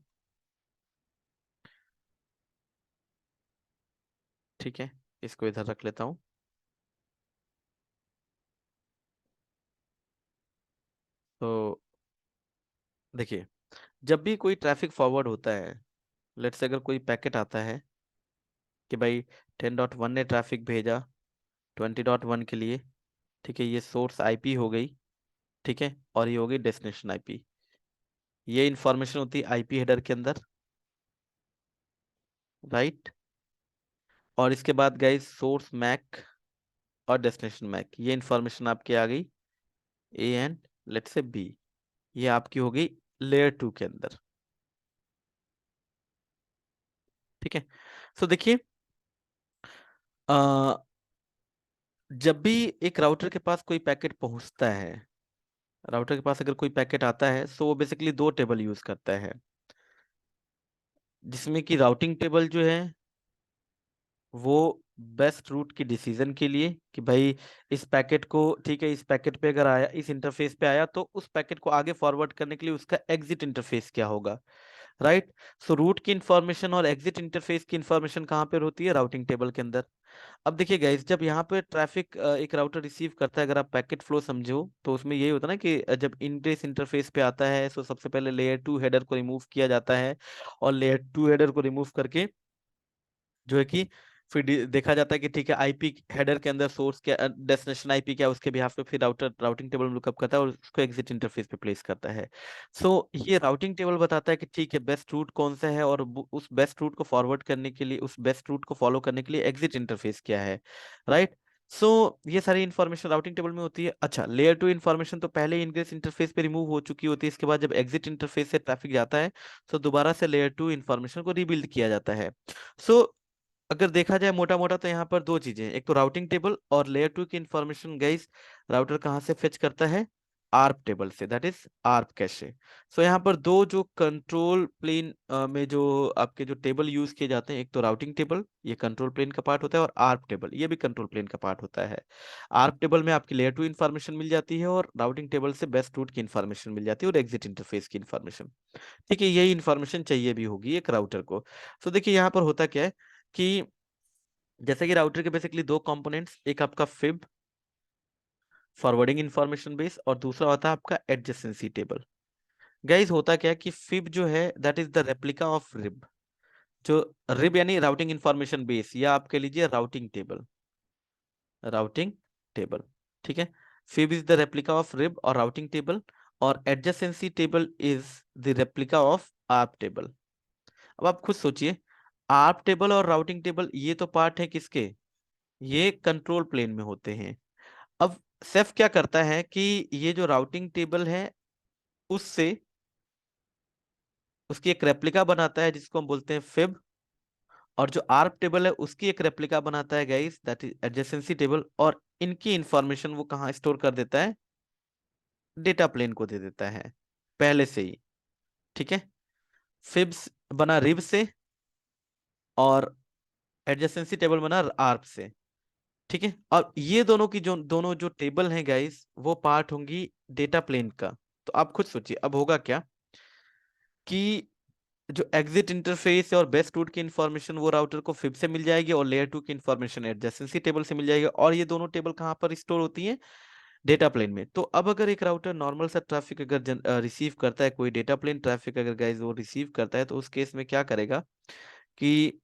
Speaker 1: ठीक है, इसको इधर रख लेता हूँ। तो देखिए, जब भी कोई ट्रैफिक फॉरवर्ड होता है, लेट्स से अगर कोई पैकेट आता है कि भाई 10.1 ने ट्रैफिक भेजा 20.1 के लिए। ठीक है, ये सोर्स आईपी हो गई। ठीक है, और ये हो गई डेस्टिनेशन आईपी। ये इंफॉर्मेशन होती है आईपी हेडर के अंदर, राइट। और इसके बाद गाइस सोर्स मैक और डेस्टिनेशन मैक, ये इंफॉर्मेशन आपकी आ गई A and let's say B. ये आपकी हो गई लेयर 2 के अंदर। ठीक है, सो देखिए, अ, जब भी एक राउटर के पास कोई पैकेट पहुंचता है, राउटर के पास अगर कोई पैकेट आता है, सो वो बेसिकली दो टेबल यूज करता है, जिसमें कि राउटिंग टेबल जो है वो बेस्ट रूट की डिसीजन के लिए कि भाई इस पैकेट को, ठीक है, इस पैकेट पे अगर आया, इस इंटरफेस पे आया, तो उस पैकेट को आगे फॉरवर्ड करने के लिए उसका एग्जिट इंटरफेस क्या होगा, राइट। सो रूट की इंफॉर्मेशन और एग्जिट इंटरफेस की इंफॉर्मेशन कहाँ पर होती है, राउटिंग टेबल के अंदर। अब देखिए गाइस, जब यहाँ पे ट्रैफिक एक राउटर रिसीव करता है, अगर आप पैकेट फ्लो समझो तो उसमें यही होता है ना कि जब इंग्रेस इंटरफेस पे आता है, तो सबसे पहले लेयर 2 हेडर को रिमूव किया जाता है, और लेयर 2 हेडर को रिमूव करके जो है कि फिर देखा जाता है कि ठीक है, आईपी हेडर के अंदर सोर्स क्या, डेस्टिनेशन आईपी क्या, उसके बिहाफ पे फिर राउटर राउटिंग टेबल में लुकअप करता है और उसको एग्जिट इंटरफेस पे प्लेस करता है। सो ये राउटिंग टेबल बताता है कि ठीक है, बेस्ट रूट कौन सा है, और उस बेस्ट रूट को फॉरवर्ड करने के लिए, उस बेस्ट रूट को फॉलो करने के लिए एग्जिट इंटरफेस क्या है, राइट। सो ये सारी इन्फॉर्मेशन राउटिंग टेबल में होती है। अच्छा, लेयर 2 इन्फॉर्मेशन तो पहले इनग्रेस इंटरफेस पे रिमूव हो चुकी होती है, इसके बाद जब एग्जिट इंटरफेस से ट्रैफिक जाता है, तो दोबारा से लेयर 2 इन्फॉर्मेशन को रीबिल्ड किया जाता है। सो अगर देखा जाए मोटा मोटा, तो यहाँ पर दो चीजें हैं, एक तो राउटिंग टेबल और लेयर 2 की इंफॉर्मेशन गाइस राउटर कहाँ से फेच करता है, आर्प टेबल से, दैट इज आर्प कैशे। सो यहाँ पर दो जो कंट्रोल प्लेन में जो आपके जो टेबल यूज किए जाते हैं, एक तो राउटिंग टेबल, ये कंट्रोल प्लेन का पार्ट होता है, और आर्प टेबल, ये भी कंट्रोल प्लेन का पार्ट होता है। आर्प टेबल में आपकी लेयर 2 इन्फॉर्मेशन मिल जाती है, और राउटिंग टेबल से बेस्ट रूट की इन्फॉर्मेशन मिल जाती है, और एग्जिट इंटरफेस की इन्फॉर्मेशन। ठीक है, यही इन्फॉर्मेशन चाहिए भी होगी एक राउटर को। तो देखिए यहाँ पर होता क्या है कि जैसे कि राउटर के बेसिकली दो कंपोनेंट्स, एक आपका फिब, फॉरवर्डिंग इंफॉर्मेशन बेस, और दूसरा होता है आपका एडजेसेंसी टेबल। गाइस होता क्या है कि फिब जो है that is the replica of rib. जो रिब यानी राउटिंग इंफॉर्मेशन बेस, या आप कह लीजिए राउटिंग टेबल, राउटिंग टेबल। ठीक है, fib is the replica of rib और राउटिंग टेबल, और adjacency table is the replica of ARP table. अब आप खुद सोचिए, आर्प टेबल और राउटिंग टेबल ये तो पार्ट है किसके, ये कंट्रोल प्लेन में होते हैं। अब सेफ क्या करता है कि ये जो राउटिंग टेबल है उससे उसकी एक रेप्लिका बनाता है, जिसको हम बोलते हैं फिब, और जो आर्प टेबल है उसकी एक रेप्लिका बनाता है guys, that is adjacency table, और इनकी इंफॉर्मेशन वो कहाँ स्टोर कर देता है, डेटा प्लेन को दे देता है पहले से ही। ठीक है, फिब्स बना रिब से, और एडजेसेंसी टेबल बना आर्प से। ठीक है, और ये दोनों की जो दोनों जो टेबल हैं गाइस, वो पार्ट होंगी डेटा प्लेन का। तो आप खुद सोचिए अब होगा क्या कि जो एग्जिट इंटरफेस है और बेस्ट रूट की इंफॉर्मेशन वो राउटर को फिब से मिल जाएगी, और लेयर 2 की इंफॉर्मेशन एडजेसेंसी टेबल से मिल जाएगी, और ये दोनों टेबल कहाँ पर स्टोर होती है, डेटा प्लेन में। तो अब अगर एक राउटर नॉर्मल सा ट्रैफिक अगर रिसीव करता है, कोई डेटा प्लेन ट्रैफिक अगर गाइज वो रिसीव करता है, तो उस केस में क्या करेगा कि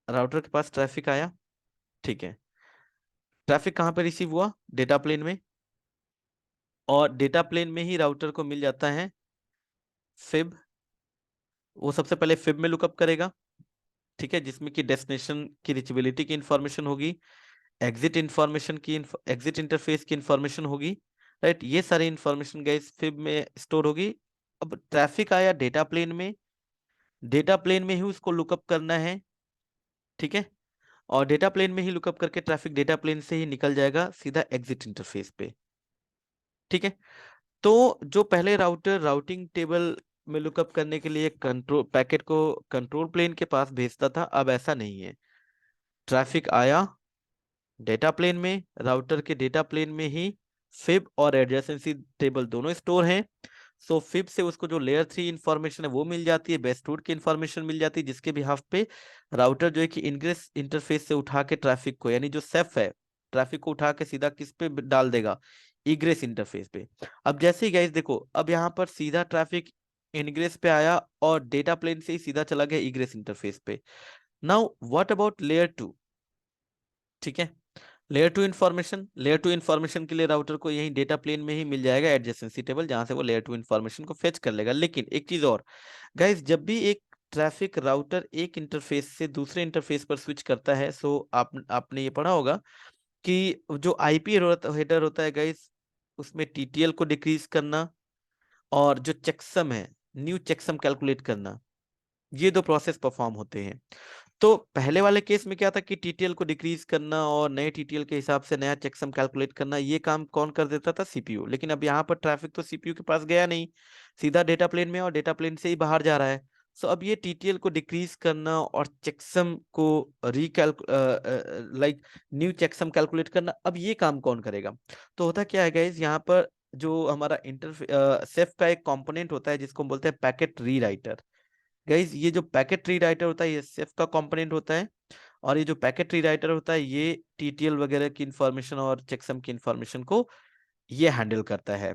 Speaker 1: राउटर के पास ट्रैफिक आया, ठीक है, ट्रैफिक कहाँ पे रिसीव हुआ, डेटा प्लेन में, और डेटा प्लेन में ही राउटर को मिल जाता है फिब। वो सबसे पहले फिब में लुकअप करेगा, ठीक है, जिसमें कि डेस्टिनेशन की रिचेबिलिटी की इंफॉर्मेशन होगी, एग्जिट इंफॉर्मेशन की एग्जिट इंटरफेस की इंफॉर्मेशन होगी, राइट। ये सारी इंफॉर्मेशन गाइस फिब में स्टोर होगी। अब ट्रैफिक आया डेटा प्लेन में, डेटा प्लेन में ही उसको लुकअप करना है, ठीक है, और डेटा प्लेन में ही लुकअप करके ट्रैफिक डेटा प्लेन से ही निकल जाएगा सीधा एग्जिट इंटरफेस पे, ठीक है। तो जो पहले राउटर राउटिंग टेबल में लुकअप करने के लिए कंट्रोल पैकेट को कंट्रोल प्लेन के पास भेजता था, अब ऐसा नहीं है। ट्रैफिक आया डेटा प्लेन में, राउटर के डेटा प्लेन में ही फिब और एडजेसेंसी टेबल दोनों स्टोर हैं। सो फिब से उसको जो लेयर 3 इंफॉर्मेशन है वो मिल जाती है, बेस्ट रूट की इंफॉर्मेशन मिल जाती है, जिसके बिहाफ पे राउटर जो है कि इनग्रेस इंटरफेस से उठा के ट्रैफिक को, यानी जो सेफ है, ट्रैफिक को उठा के सीधा किस पे डाल देगा, इग्रेस इंटरफेस पे। अब जैसे ही गाइस देखो, अब यहाँ पर सीधा ट्रैफिक इनग्रेस पे आया और डेटा प्लेन से ही सीधा चला गया इग्रेस इंटरफेस पे। नाउ व्हाट अबाउट लेयर 2, ठीक है, लेयर टू इन्फॉर्मेशन के लिए राउटर को यही डेटा प्लेन में ही मिल जाएगा एडजेसेंसी टेबल, जहां से वो लेयर 2 इन्फॉर्मेशन को फेच कर लेगा। लेकिन एक चीज और गाइस, जब भी एक ट्रैफिक राउटर एक इंटरफेस से दूसरे इंटरफेस पर स्विच करता है, सो आपने ये पढ़ा होगा कि जो आईपी हेडर होता है गाइस, उसमें टीटीएल को डिक्रीज करना और जो चेकसम है, न्यू चेकसम कैलकुलेट करना, ये दो प्रोसेस परफॉर्म होते हैं। तो पहले वाले केस में क्या था कि टीटीएल को डिक्रीज करना और नए टीटीएल के हिसाब से नया चेकसम कैलकुलेट करना, ये काम कौन कर देता था, सीपीयू। लेकिन अब यहाँ पर ट्रैफिक तो सीपीयू के पास गया नहीं, सीधा डेटा प्लेन में, और डेटा प्लेन से ही बाहर जा रहा है। सो अब ये टीटीएल को डिक्रीज करना और चेकसम को रिकैल्क लाइक न्यू चेकसम कैलकुलेट करना, अब ये काम कौन करेगा। तो होता क्या है गाइज, यहाँ पर जो हमारा सेफ का एक कंपोनेंट होता है जिसको हम बोलते हैं पैकेट रीराइटर। गाइज ये जो पैकेट ट्री राइटर होता है ये सेफ का कंपोनेंट होता है, और ये जो पैकेट ट्री राइटर होता है ये टीटीएल वगैरह की इंफॉर्मेशन और चेकसम की इंफॉर्मेशन को ये हैंडल करता है,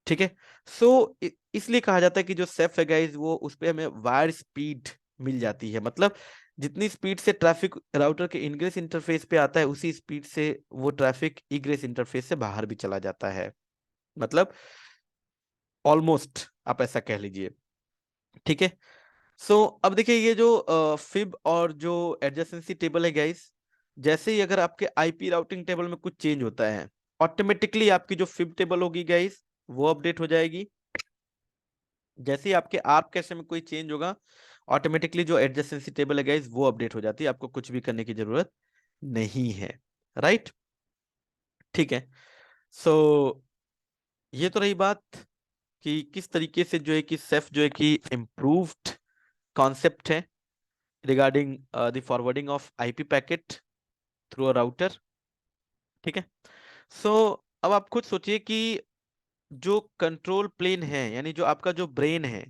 Speaker 1: ठीक है। सो इसलिए कहा जाता है कि जो सेफ है गाइज, वो उस पे हमें वायर स्पीड मिल जाती है। मतलब जितनी स्पीड से ट्रैफिक राउटर के इनग्रेस इंटरफेस पे आता है, उसी स्पीड से वो ट्रैफिक इग्रेस इंटरफेस से बाहर भी चला जाता है। मतलब ऑलमोस्ट आप ऐसा कह लीजिए, ठीक है। अब देखिए ये जो फिब और जो एडजेसेंसी टेबल है गाइस, जैसे ही अगर आपके आईपी राउटिंग टेबल में कुछ चेंज होता है, ऑटोमेटिकली आपकी जो फिब टेबल होगी गाइस वो अपडेट हो जाएगी। जैसे ही आपके आर्प कैशे में कोई चेंज होगा, ऑटोमेटिकली जो एडजेसेंसी टेबल है गाइस वो अपडेट हो जाती है, आपको कुछ भी करने की जरूरत नहीं है, राइट, ठीक है। सो ये तो रही बात कि किस तरीके से जो है कि सेफ जो है कि इम्प्रूव्ड कॉन्सेप्ट है regarding the forwarding of IP packet through a router, ठीक है। सो अब आप खुद सोचिए कि जो कंट्रोल प्लेन है, यानी जो आपका जो ब्रेन है,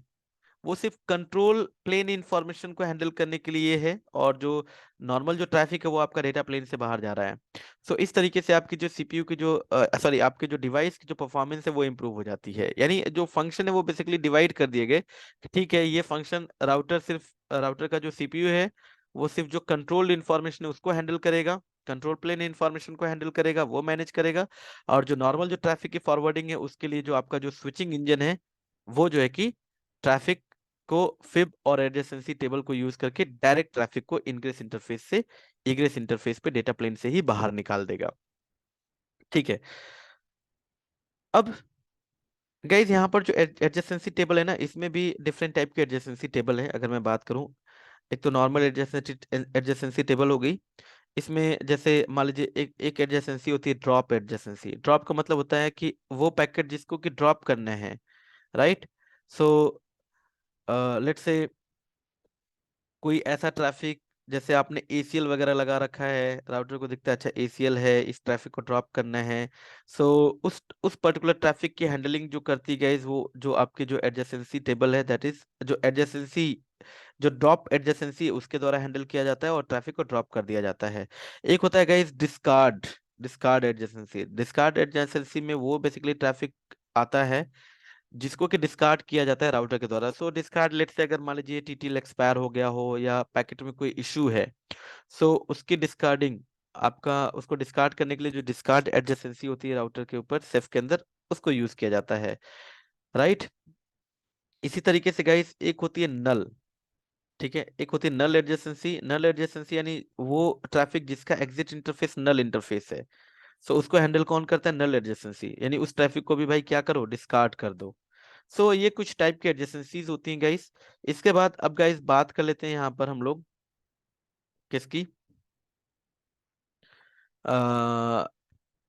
Speaker 1: वो सिर्फ कंट्रोल प्लेन इंफॉर्मेशन को हैंडल करने के लिए है, और जो नॉर्मल जो ट्रैफिक है वो आपका डेटा प्लेन से बाहर जा रहा है। इस तरीके से आपकी जो सीपीयू की जो सॉरी आपके जो डिवाइस की जो परफॉर्मेंस है वो इम्प्रूव हो जाती है। यानी जो फंक्शन है वो बेसिकली डिवाइड कर दिए गए कि ठीक है, ये फंक्शन राउटर का जो सीपीयू है वो सिर्फ जो कंट्रोल्ड इंफॉर्मेशन है उसको हैंडल करेगा, कंट्रोल प्लेन इंफॉर्मेशन को हैंडल करेगा, वो मैनेज करेगा, और जो नॉर्मल जो ट्रैफिक की फॉरवर्डिंग है उसके लिए जो आपका जो स्विचिंग इंजन है वो जो है कि ट्रैफिक को फिब और एडजेसेंसी टेबल को यूज करके डायरेक्ट ट्रैफिक को इनग्रेस इंटरफेस से इग्रेस इंटरफेस पे डेटा प्लेन से ही बाहर निकाल देगा, ठीक है। अब गाइज यहाँ पर जो एडजेसेंसी टेबल है ना, इसमें भी डिफरेंट टाइप के एडजेसेंसी टेबल है। अगर मैं बात करूं, एक तो नॉर्मल एडजेसेंसी टेबल हो गई। इसमें जैसे मान लीजिए एक एडजेसेंसी होती है ड्रॉप एडजेसेंसी। ड्रॉप का मतलब होता है कि वो पैकेट जिसको कि ड्रॉप करना है, राइट। सो लेट्स से कोई ऐसा ट्रैफिक, जैसे आपने एसीएल वगैरह लगा रखा है, राउटर को दिखता है अच्छा एसीएल है, इस ट्रैफिक को ड्रॉप करना है। सो उस पर्टिकुलर ट्रैफिक की हैंडलिंग जो करती गई वो जो आपके जो एडजेसेंसी टेबल है, दैट इज जो एडजेसेंसी जो ड्रॉप एडजेसेंसी है उसके द्वारा हैंडल किया जाता है और ट्रैफिक को ड्रॉप कर दिया जाता है। एक होता है guys discard discard adjacency, discard adjacency में वो बेसिकली ट्रैफिक आता है जिसको कि डिस्कार्ड किया जाता है राउटर के द्वारा। सो डिस्कार्ड, लेट से अगर मान लीजिए टीटीएल एक्सपायर हो गया हो या पैकेट में कोई इशू है, सो उसकी डिस्कार्डिंग, आपका उसको डिस्कार्ड करने के लिए जो डिस्कार्ड एडजेसेंसी होती है राउटर के ऊपर सेफ के अंदर, उसको यूज किया जाता है। राइट। इसी तरीके से गाइस एक होती है नल। ठीक है, एक होती है नल एडजेसेंसी। नल एडजेसेंसी यानी वो ट्रैफिक जिसका एग्जिट इंटरफेस नल इंटरफेस है। सो उसको हैंडल कौन करता है? नल एडजेसेंसी, यानी उस ट्रैफिक को भी भाई क्या करो, डिस्कार्ड कर दो। सो ये कुछ टाइप की एडजेसेंसीज होती हैं गाइस। इसके बाद अब गाइस बात कर लेते हैं यहाँ पर हम लोग किसकी,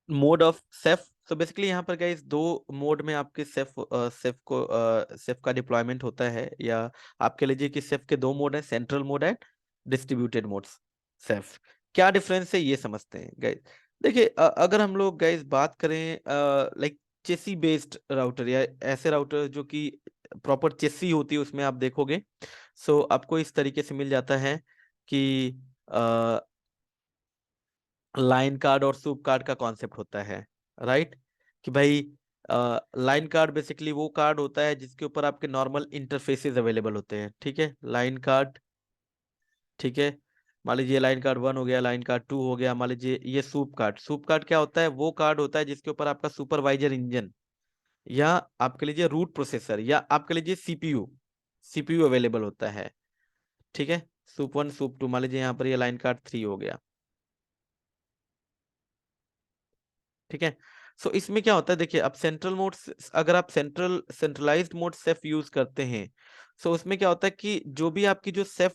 Speaker 1: mode of safe. So basically यहाँ पर गाइस दो मोड में आपके सेफ का डिप्लॉयमेंट होता है, या आपके लीजिए कि सेफ के दो मोड है, सेंट्रल मोड है, डिस्ट्रीब्यूटेड मोड सेफ। क्या डिफरेंस है ये समझते हैं गाइस। देखिए अगर हम लोग गाइस बात करें लाइक चेसी बेस्ड राउटर, या ऐसे राउटर जो कि प्रॉपर चेसी होती है, उसमें आप देखोगे सो आपको इस तरीके से मिल जाता है कि लाइन कार्ड और सूप कार्ड का कॉन्सेप्ट होता है। राइट। कि भाई लाइन कार्ड बेसिकली वो कार्ड होता है जिसके ऊपर आपके नॉर्मल इंटरफेसेस अवेलेबल होते हैं। ठीक है, लाइन कार्ड। ठीक है, मान लीजिए लाइन कार्ड 1 हो गया, लाइन कार्ड 2 हो गया, मान लीजिए ये सूप कार्ड। सूप कार्ड क्या होता है? वो कार्ड होता है जिसके ऊपर आपका सुपरवाइजर इंजन, या आपके लीजिए रूट प्रोसेसर, या आपके लीजिए सीपीयू सीपीयू अवेलेबल होता है। ठीक है, सूप 1 सूप 2, मान लीजिए यहाँ पर ये लाइन कार्ड 3 हो गया। ठीक है। सो इसमें क्या होता है, देखिए अब सेंट्रल मोड, अगर आप सेंट्रलाइज्ड मोड सेफ यूज करते हैं, सो उसमें क्या होता है कि जो भी आपकी जो सेफ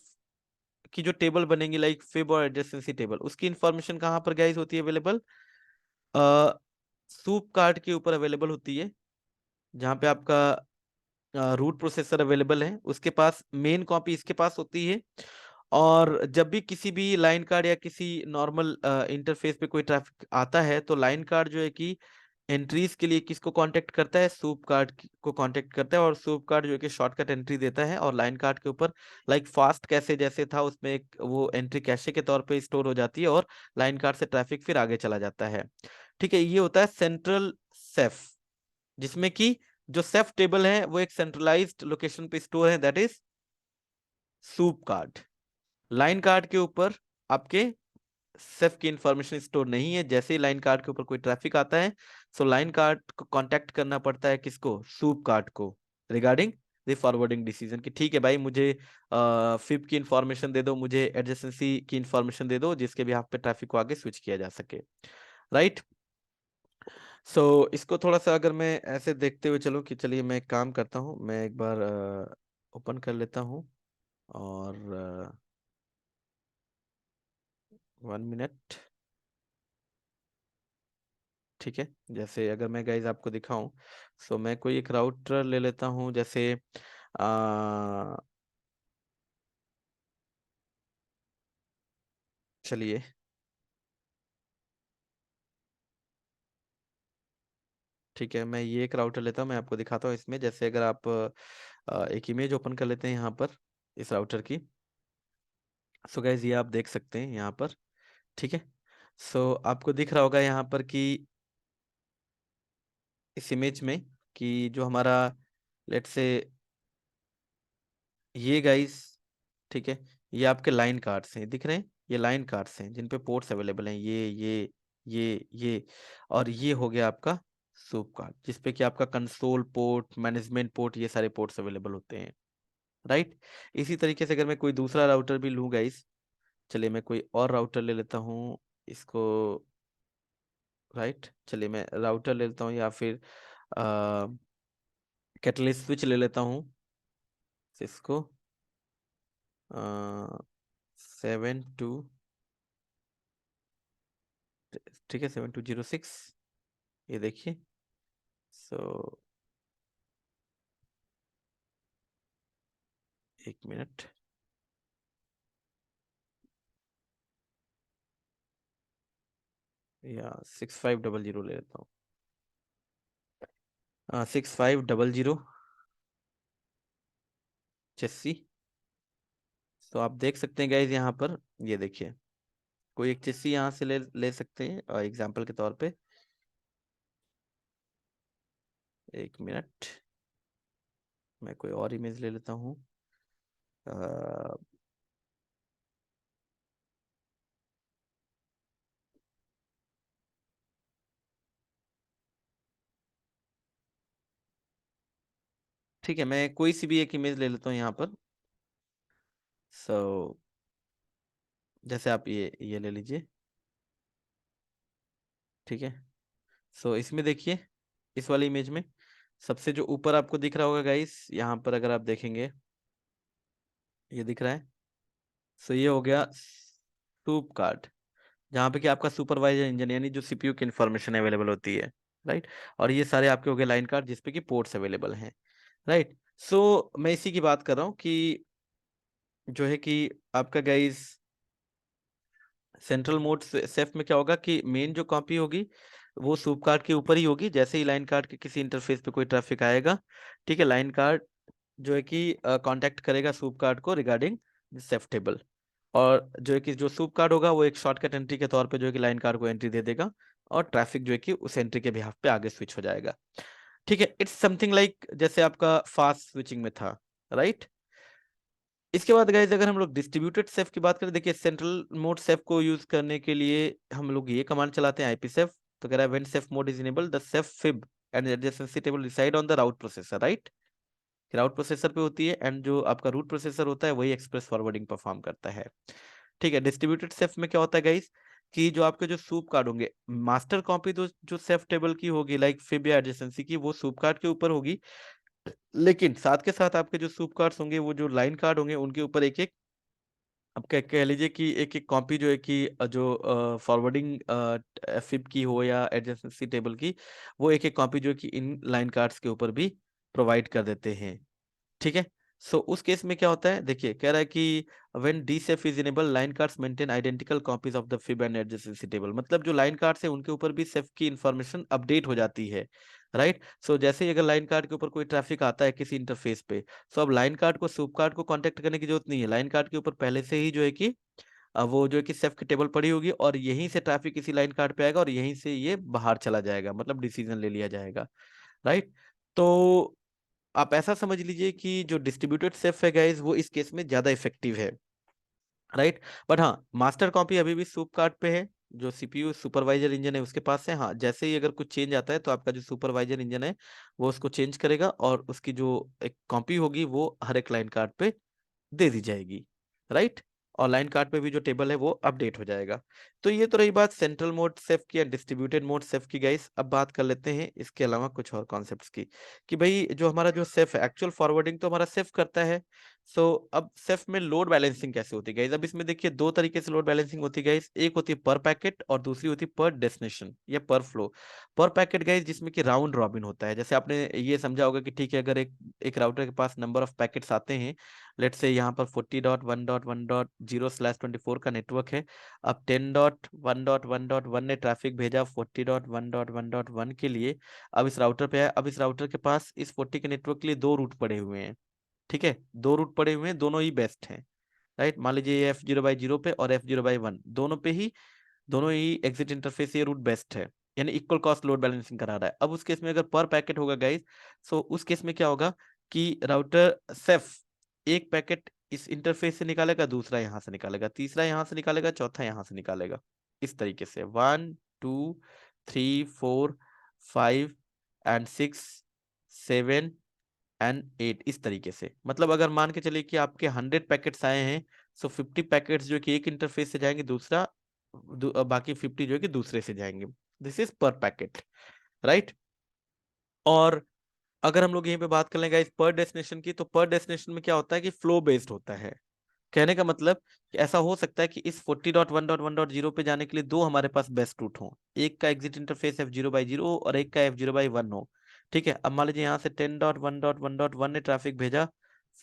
Speaker 1: की जो टेबल बनेंगी, लाइक फिब और एडजेसेंसी टेबल, उसकी इंफॉर्मेशन कहाँ पर गाइस होती है अवेलेबल? सूप कार्ड के ऊपर अवेलेबल होती है, जहाँ पे आपका रूट प्रोसेसर अवेलेबल है, उसके पास मेन कॉपी इसके पास होती है। और जब भी किसी भी लाइन कार्ड या किसी नॉर्मल इंटरफेस पे कोई ट्रैफिक आता है, तो लाइन कार्ड जो है कि एंट्रीज के लिए किसको कांटेक्ट करता है? सूप कार्ड को कांटेक्ट करता है, और सूप कार्ड जो है कि शॉर्टकट एंट्री देता है, और लाइन कार्ड के ऊपर लाइक फास्ट कैशे जैसे था, उसमें एक वो एंट्री कैशे के तौर पे स्टोर हो जाती है, और लाइन कार्ड से ट्रैफिक फिर आगे चला जाता है। ठीक है, ये होता है सेंट्रल सेफ, जिसमें कि जो सेफ टेबल है वो एक सेंट्रलाइज्ड लोकेशन पे स्टोर है, that is soup card. Line card के ऊपर आपके सेफ की इंफॉर्मेशन स्टोर नहीं है। जैसे ही लाइन कार्ड के ऊपर कोई ट्रैफिक आता है, सो लाइन कार्ड को कांटेक्ट करना पड़ता है किसको? सूप कार्ड को, रिगार्डिंग द फॉरवर्डिंग डिसीजन, कि ठीक है भाई मुझे फिब की इंफॉर्मेशन दे दो, मुझे एडजेसेंसी की इंफॉर्मेशन दे दो, जिसके भी आप पे ट्रैफिक को आगे स्विच किया जा सके। राइट। सो इसको थोड़ा सा अगर मैं ऐसे देखते हुए चलूं कि चलिए मैं एक काम करता हूं, मैं एक बार ओपन कर लेता हूं, और 1 मिनट। ठीक है, जैसे अगर मैं गाइज आपको दिखाऊं, सो मैं कोई एक राउटर ले लेता हूं, जैसे आ, चलिए ठीक है, मैं ये एक राउटर लेता हूं, मैं आपको दिखाता हूं इसमें। जैसे अगर आप एक इमेज ओपन कर लेते हैं यहाँ पर इस राउटर की, सो गाइज ये आप देख सकते हैं यहाँ पर। ठीक है, सो आपको दिख रहा होगा यहाँ पर कि इस इमेज में कि जो हमारा, लेट से, ये गाइस, ठीक है, ये आपके लाइन कार्ड्स हैं, दिख रहे हैं? ये लाइन कार्ड्स हैं जिन पे पोर्ट्स अवेलेबल हैं, ये और ये हो गया आपका सूप कार्ड, जिसपे कि आपका कंसोल पोर्ट, मैनेजमेंट पोर्ट, ये सारे पोर्ट्स अवेलेबल होते हैं। राइट। इसी तरीके से अगर मैं कोई दूसरा राउटर भी लूँ गाइस, चलिए मैं कोई और राउटर ले लेता हूँ इसको। राइट, चलिए मैं राउटर ले लेता हूँ, या फिर कैटलिस्ट स्विच ले लेता हूँ, सिस्को 72, ठीक है, 7206, ये देखिए। सो 1 मिनट। या 6500 ले लेता हूँ, 6500 चेस्सी। तो आप देख सकते हैं गाइज यहाँ पर, ये देखिए कोई एक चीज यहाँ से ले ले सकते हैं एग्जाम्पल के तौर पे। एक मिनट, मैं कोई और इमेज ले लेता हूँ। अ, ठीक है, मैं कोई सी भी एक इमेज ले लेता हूँ यहाँ पर। सो जैसे आप ये ले लीजिए, ठीक है। सो इसमें देखिए, इस वाली इमेज में सबसे जो ऊपर आपको दिख रहा होगा गाइस, यहाँ पर अगर आप देखेंगे, ये दिख रहा है। सो ये हो गया सूप कार्ड, जहाँ पे कि आपका सुपरवाइजर इंजन यानी जो सीपीयू की इंफॉर्मेशन अवेलेबल होती है, राइट। और ये सारे आपके हो गए लाइन कार्ड जिसपे कि पोर्ट्स अवेलेबल हैं, राइट। सो मैं इसी की बात कर रहा हूँ कि जो है कि आपका गाइस सेंट्रल मोड सेफ में क्या होगा कि मेन जो कॉपी होगी वो सूप कार्ड के ऊपर ही होगी। जैसे ही लाइन कार्ड के किसी इंटरफेस पे कोई ट्रैफिक आएगा, ठीक है, लाइन कार्ड जो है कि कांटेक्ट करेगा सूप कार्ड को रिगार्डिंग सेफ टेबल। और जो है कि जो सूप कार्ड होगा वो एक शॉर्टकट एंट्री के तौर पे जो है कि लाइन कार्ड को एंट्री दे देगा, और ट्रैफिक जो है कि उस एंट्री के बिहाफ पे आगे स्विच हो जाएगा। ठीक है, इट्स समथिंग लाइक जैसे आपका फास्ट स्विचिंग में था, राइट। इसके बाद गाइज अगर हम लोग डिस्ट्रीब्यूटेड सेफ की बात करें, देखिए सेंट्रल मोड सेफ को यूज करने के लिए हम लोग ये कमांड चलाते हैं आईपी सेफ। तो कह रहा है when CEF mode is enable the CEF FIB and adjacency table reside on the route processor, right. Route processor पे होती है, एंड जो आपका रूट प्रोसेसर होता है वही एक्सप्रेस फॉरवर्डिंग परफॉर्म करता है। ठीक है, डिस्ट्रीब्यूटेड सेफ में क्या होता है गाइस कि जो आपके जो सूप कार्ड होंगे, मास्टर कॉपी तो जो सेफ टेबल की होगी लाइक फिब या एडजेसेंसी की, वो सूप कार्ड के ऊपर होगी। लेकिन साथ के साथ आपके जो सूप कार्ड्स होंगे, वो जो लाइन कार्ड होंगे, उनके ऊपर एक एक, अब कह लीजिए कि एक एक कॉपी जो है कि जो फॉरवर्डिंग फिब की हो या एडजेसेंसी टेबल की, वो एक एक कॉपी जो है कि इन लाइन कार्ड्स के ऊपर भी प्रोवाइड कर देते हैं। ठीक है। सो उस केस में क्या होता है, देखिए कह रहा है कि when dCEF is enable line cards maintain identical copies of the FIB and adjacency table, मतलब जो लाइन कार्ड्स है उनके ऊपर भी सेफ की इंफॉर्मेशन अपडेट हो जाती है, राइट। सो जैसे ही अगर लाइन कार्ड के ऊपर कोई ट्रैफिक आता है किसी इंटरफेस पे, सो अब लाइन कार्ड को सूप कार्ड को कांटेक्ट करने की जरूरत नहीं है। लाइन कार्ड के ऊपर पहले से ही जो है कि वो जो है कि सेफ की टेबल पड़ी होगी, और यहीं से ट्रैफिक इसी लाइन कार्ड पे आएगा और यहीं से ये बाहर चला जाएगा, मतलब डिसीजन ले लिया जाएगा, राइट। तो आप ऐसा समझ लीजिए कि जो डिस्ट्रीब्यूटेड सेफ है गाइस, वो इस केस में ज्यादा इफेक्टिव है, राइट। बट हाँ, मास्टर कॉपी अभी भी सूप कार्ड पे है, जो सीपीयू सुपरवाइजर इंजन है उसके पास है। हाँ, जैसे ही अगर कुछ चेंज आता है तो आपका जो सुपरवाइजर इंजन है वो उसको चेंज करेगा, और उसकी जो एक कॉपी होगी वो हर एक लाइन कार्ड पे दे दी जाएगी, राइट। और लाइन कार्ड पे भी जो टेबल है वो अपडेट हो जाएगा। तो ये तो रही बात सेंट्रल मोड सेफ की या डिस्ट्रीब्यूटेड मोड सेफ की गाइस। अब बात कर लेते हैं इसके अलावा कुछ और कॉन्सेप्ट्स की, कि भाई जो हमारा जो सेफ है, एक्चुअल फॉरवर्डिंग तो हमारा सेफ करता है। सो अब सेफ में लोड बैलेंसिंग कैसे होती है गाइस। अब इसमें देखिए दो तरीके से लोड बैलेंसिंग होती है गाइस, एक होती है पर पैकेट और दूसरी होती है पर डेस्टिनेशन या पर फ्लो। पर पैकेट गाइस जिसमें कि राउंड रॉबिन होता है, जैसे आपने ये समझा होगा कि ठीक है, अगर एक एक राउटर के पास नंबर ऑफ पैकेट्स आते हैं, लेट से यहाँ पर 40.1.1.0/24 का नेटवर्क है। अब 10.1.1.1 ने ट्रैफिक भेजा 40.1.1.1 के लिए। अब इस राउटर पे है, अब इस राउटर के पास इस 40 के नेटवर्क के लिए दो रूट पड़े हुए हैं। ठीक है, दो रूट पड़े हुए हैं, दोनों ही बेस्ट हैं, राइट। मान लीजिए ये F0/0 पे और F0/1 दोनों पे ही, दोनों ही एग्जिट इंटरफेस ये रूट बेस्ट है, यानी इक्वल कॉस्ट लोड बैलेंसिंग करा रहा है। अब उस केस में अगर पर पैकेट होगा गाइस, सो उस केस में क्या होगा कि राउटर सेफ एक पैकेट इस इंटरफेस से निकालेगा, दूसरा यहां से निकालेगा, तीसरा यहां से निकालेगा, चौथा यहां से निकालेगा। इस तरीके से 1 2 3 4 5 एंड 6 7 एंड 8, इस तरीके से। मतलब अगर मान के चलिए कि आपके 100 पैकेट्स आए हैं, सो 50 पैकेट्स जो कि एक इंटरफेस से जाएंगे, दूसरा बाकी 50 जो है कि दूसरे से जाएंगे। दिस इज पर पैकेट, राइट। और अगर हम लोग यहीं पे बात कर लेंगे इस पर डेस्टिनेशन की, तो पर डेस्टिनेशन में क्या होता है कि फ्लो बेस्ड होता है। कहने का मतलब कि ऐसा हो सकता है कि इस 40.1.1.0 पे जाने के लिए दो हमारे पास बेस्ट रूट हो, एक का एग्जिट इंटरफेस F0/0 और एक का F0/1 हो। ठीक है, अब मान लीजिए यहाँ से 10.1.1.1 ने ट्रैफिक भेजा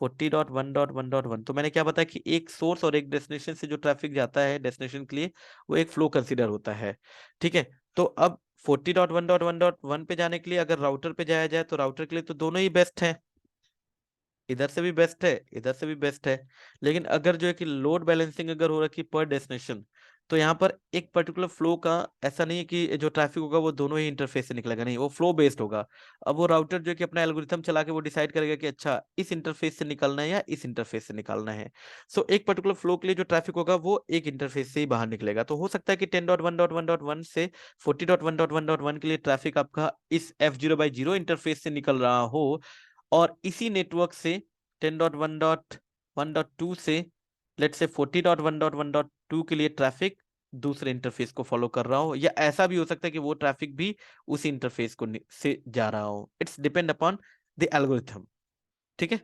Speaker 1: 40.1.1.1, तो मैंने क्या बताया कि एक सोर्स और एक डेस्टिनेशन से जो ट्रैफिक जाता है डेस्टिनेशन के लिए, वो एक फ्लो कंसिडर होता है। ठीक है, तो अब 40.1.1.1 पे जाने के लिए अगर राउटर पे जाया जाए, तो राउटर के लिए तो दोनों ही बेस्ट है, इधर से भी बेस्ट है, इधर से भी बेस्ट है। लेकिन अगर जो है कि लोड बैलेंसिंग अगर हो रखी पर डेस्टिनेशन, तो यहाँ पर एक पर्टिकुलर फ्लो का ऐसा नहीं है कि जो ट्रैफिक होगा वो दोनों ही इंटरफेस से निकलेगा, नहीं, वो फ्लो बेस्ड होगा। अब वो राउटर जो कि अपना एल्गोरिथम चला के वो डिसाइड करेगा कि अच्छा इस इंटरफेस से निकलना है या इस इंटरफेस से निकलना है। सो एक पर्टिकुलर फ्लो के लिए जो ट्रैफिक होगा वो एक इंटरफेस से ही बाहर निकलेगा। तो हो सकता है कि 10.1.1.1 से 40.1.1.1 के लिए ट्रैफिक आपका इस F0/0 इंटरफेस से निकल रहा हो, और इसी नेटवर्क से 10.1.1.2 से लेट से 40.1.1.2 के लिए ट्रैफिक दूसरे इंटरफेस को फॉलो कर रहा हो, या ऐसा भी हो सकता है कि वो ट्रैफिक भी उसी इंटरफेस को से जा रहा हो। It's depend upon the algorithm. ठीक है,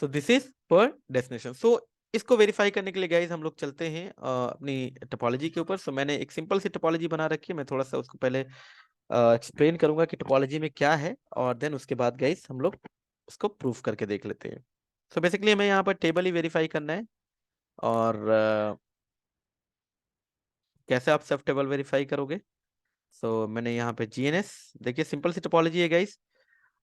Speaker 1: सो दिस इज पर डेस्टिनेशन। सो इसको वेरीफाई करने के लिए गाइस हम लोग चलते हैं अपनी टोपोलॉजी के ऊपर। सो मैंने एक सिंपल सी टोपोलॉजी बना रखी है, मैं थोड़ा सा उसको पहले एक्सप्लेन करूंगा कि टोपोलॉजी में क्या है, और देन उसके बाद गाइस हम लोग उसको प्रूफ करके देख लेते हैं। सो बेसिकली हमें यहाँ पर टेबल ही वेरीफाई करना है, और कैसे आप सेल्फ टेबल वेरीफाई करोगे। सो मैंने यहाँ पे जीएनएस, देखिए सिंपल सी टोपोलॉजी है गाइस।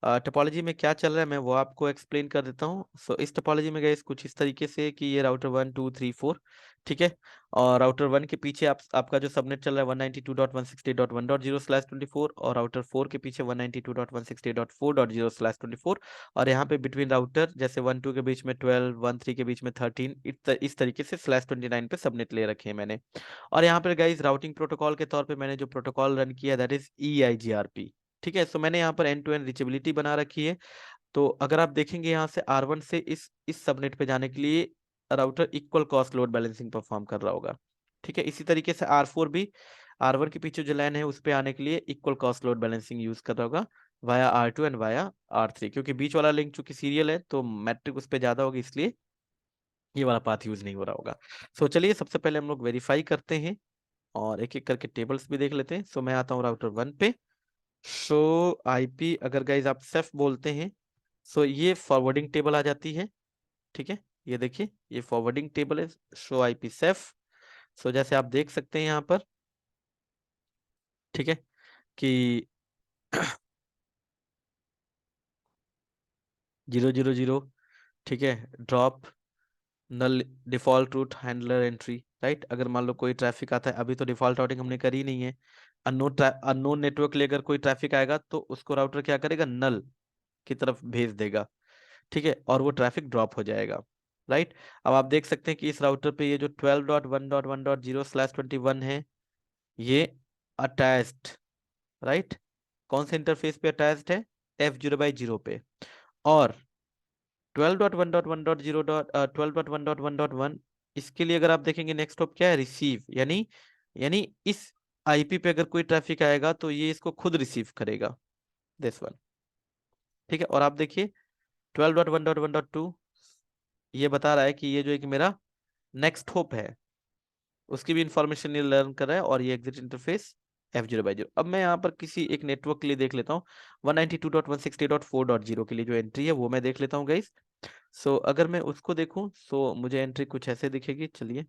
Speaker 1: टोपोलॉजी में क्या चल रहा है मैं वो आपको एक्सप्लेन कर देता हूँ। सो इस टोपोलॉजी में गाइस कुछ इस तरीके से कि ये राउटर 1 2 3 4, ठीक है, और राउटर 1 के पीछे आपका जो सबनेट चल रहा है 192.168.1.0/24, और राउटर 4 के पीछे 192.168.4.0/24, और यहाँ पे बिटवीन राउटर जैसे 1 2 के बीच में 12, 1 3 के बीच में 13, इस तरीके से /29 पे सबनेट ले रखे हैं मैंने। और यहाँ पर गाइस राउटिंग प्रोटोकॉल के तौर पे मैंने जो प्रोटोकॉल रन किया दैट इज EIGRP। ठीक है, सो मैंने यहाँ पर एंड टू एंड रीचेबिलिटी बना रखी है। तो अगर आप देखेंगे यहाँ से R1 से इस सबनेट पे जाने के लिए router equal cost load balancing perform कर रहा होगा। ठीक है, इसी तरीके से R4 भी R1 के पीछे जो लाइन है उस पे आने के लिए equal cost load balancing use कर रहा होगा via R2 and via R3, क्योंकि बीच वाला लिंक चूंकि सीरियल है तो मैट्रिक उस पे ज्यादा होगी, इसलिए ये वाला पाथ यूज नहीं हो रहा होगा। सो चलिए सबसे पहले हम लोग वेरीफाई करते हैं और एक एक करके टेबल्स भी देख लेते हैं। सो मैं आता हूँ राउटर 1 पे। शो आईपी, अगर गाइज आप सेफ बोलते हैं सो ये फॉरवर्डिंग टेबल आ जाती है। ठीक है, ये देखिए ये फॉरवर्डिंग टेबल है, शो आईपी सेफ। सो जैसे आप देख सकते हैं यहाँ पर, ठीक है, कि 0 0 0, ठीक है, drop null default route handler entry, right. अगर मान लो कोई ट्रैफिक आता है, अभी तो डिफॉल्ट राउटिंग हमने करी नहीं है, अननोन नेटवर्क के लिए अगर कोई ट्रैफिक आएगा तो उसको राउटर क्या करेगा, नल की तरफ भेज देगा। ठीक है, और वो ट्रैफिक ड्रॉप हो जाएगा, राइट। अब आप देख सकते हैं कि इस राउटर पे ये जो 12.1.1.0/21 है ये अटैच्ड, राइट। कौन से इंटरफेस पे अटैच्ड है, F0/0 पे। और 12.1.1.0 इसके लिए अगर आप देखेंगे नेक्स्ट हॉप क्या है, रिसीव, यानी इस आईपी पे अगर कोई ट्रैफिक आएगा तो ये इसको खुद रिसीव करेगा, दिस वन। ठीक है, और आप देखिए 12.1.1.2 ये बता रहा है कि ये जो एक मेरा नेक्स्ट होप है उसकी भी इंफॉर्मेशन ये लर्न कर रहा है, और ये एग्जिट इंटरफेस F0/0। अब मैं यहाँ पर किसी एक नेटवर्क के लिए देख लेता हूँ 192.168.4.0 के लिए जो एंट्री है वो मैं देख लेता हूँ गाइस। सो अगर मैं उसको देखूं सो मुझे एंट्री कुछ ऐसे दिखेगी, चलिए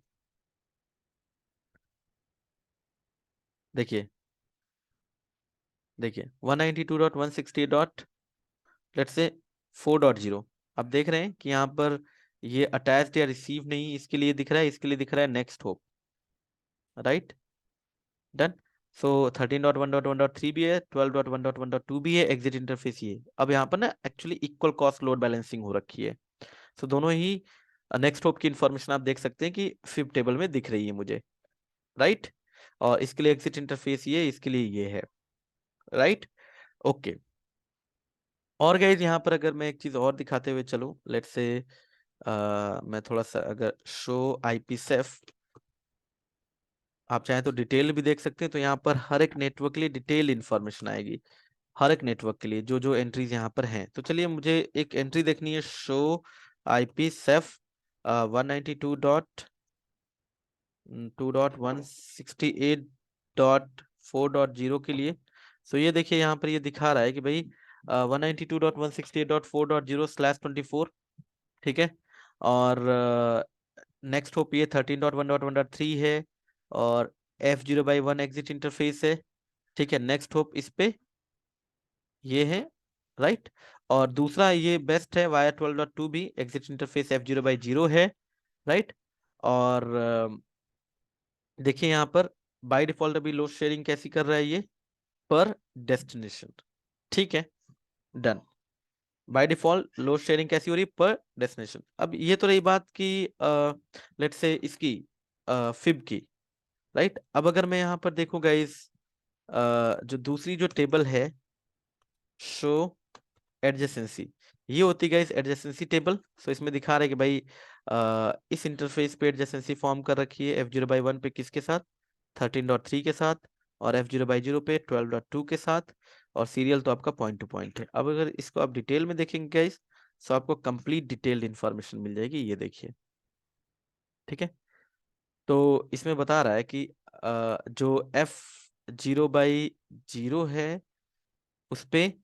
Speaker 1: देखिए, देखिए 192.168 डॉट लेट्स से 4.0। अब देख रहे हैं कि यहाँ पर ये अटैच्ड या रिसीव नहीं इसके लिए दिख रहा है, इसके लिए दिख रहा है नेक्स्ट होप, राइट, डन। सो 13.1.1.3 भी है, 12.1.1.2 भी है, एग्जिट इंटरफेस ये। अब यहाँ पर ना actually equal cost load balancing हो रखी है। सो दोनों ही नेक्स्ट होप की इंफॉर्मेशन आप देख सकते हैं कि फिब टेबल में दिख रही है मुझे, राइट। और इसके लिए एग्जिट इंटरफेस ये, इसके लिए ये है, राइट, ओके। और गाइस यहाँ पर अगर मैं एक चीज और दिखाते हुए चलूं, लेट्स से मैं थोड़ा सा अगर शो आईपी सेफ, आप चाहें तो डिटेल भी देख सकते हैं। तो यहाँ पर हर एक नेटवर्क के लिए डिटेल इंफॉर्मेशन आएगी, हर एक नेटवर्क के लिए जो जो एंट्रीज यहाँ पर हैं। तो चलिए मुझे एक एंट्री देखनी है, शो आईपी सेफ 192.2.168.4.0 के लिए। सो ये देखिए यहाँ पर ये दिखा रहा है कि भाई 192.168.4.0/24, ठीक है। और नेक्स्ट होप ये 13.1.1.3 है, और F0/1 एग्जिट इंटरफेस है, ठीक है। नेक्स्ट होप इस पे ये है, राइट। और दूसरा ये बेस्ट है वाया 12.2 भी एग्जिट इंटरफेस F0/0 है, राइट। और देखिए यहाँ पर बाय डिफॉल्ट अभी लोड शेयरिंग कैसी कर रहा है ये, पर डेस्टिनेशन। ठीक है, done. By default load sharing कैसी हो रही है, पर डेस्टिनेशन। अब ये तो रही बात की लेट्स से इसकी फिब की, राइट। अब अगर मैं यहाँ पर देखूँ गाइस, जो दूसरी जो टेबल है, शो एडजेसेंसी, ये होती है गाइस एडजेसेंसी टेबल। सो इसमें दिखा रहा है कि भाई इस इंटरफेस पे एडजेसेंसी फॉर्म कर रखी है F0/1 पे किसके साथ, 13.3 के साथ, और F0/0 पे 12.2 के साथ, और सीरियल तो आपका पॉइंट टू पॉइंट है। अब अगर इसको आप डिटेल में देखेंगे गाइस, तो आपको कंप्लीट डिटेल्ड इंफॉर्मेशन मिल जाएगी, ये देखिए। ठीक है, तो इसमें बता रहा है कि जो F0/0 है उस पे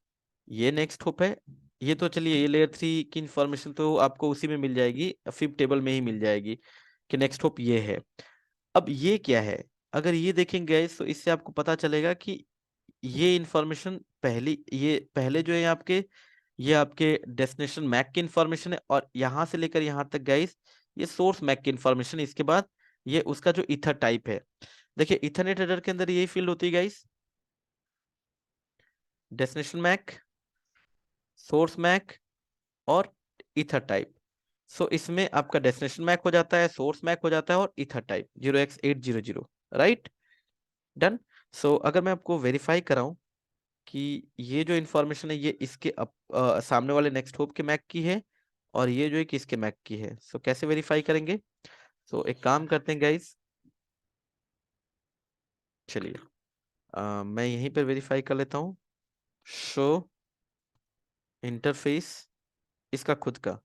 Speaker 1: ये नेक्स्ट होप है। ये तो चलिए, ये लेयर 3 की इंफॉर्मेशन तो आपको उसी में मिल जाएगी, फिब टेबल में ही मिल जाएगी कि नेक्स्ट होप ये है। अब ये क्या है, अगर ये देखेंगे guys, तो इससे आपको पता चलेगा कि ये इंफॉर्मेशन पहली, ये पहले जो है आपके, ये आपके डेस्टिनेशन मैक की इंफॉर्मेशन है, और यहां से लेकर यहां तक गाइस ये सोर्स मैक की इंफॉर्मेशन। इसके बाद ये उसका जो ईथर टाइप है, देखिए इथरनेट हेडर के अंदर यही फील्ड होती है guys, destination MAC, source MAC, और ईथर टाइप। सो इसमें आपका डेस्टिनेशन मैक हो जाता है, सोर्स मैक हो जाता है, और ether type 0x800, right, done. So अगर मैं आपको वेरीफाई कराऊं कि ये जो इंफॉर्मेशन है ये इसके सामने वाले नेक्स्ट होप के मैक की है, और ये जो है किसके मैक की है, सो कैसे वेरीफाई करेंगे। सो एक काम करते हैं गाइस, चलिए मैं यहीं पर वेरीफाई कर लेता हूँ। शो इंटरफेस इसका खुद का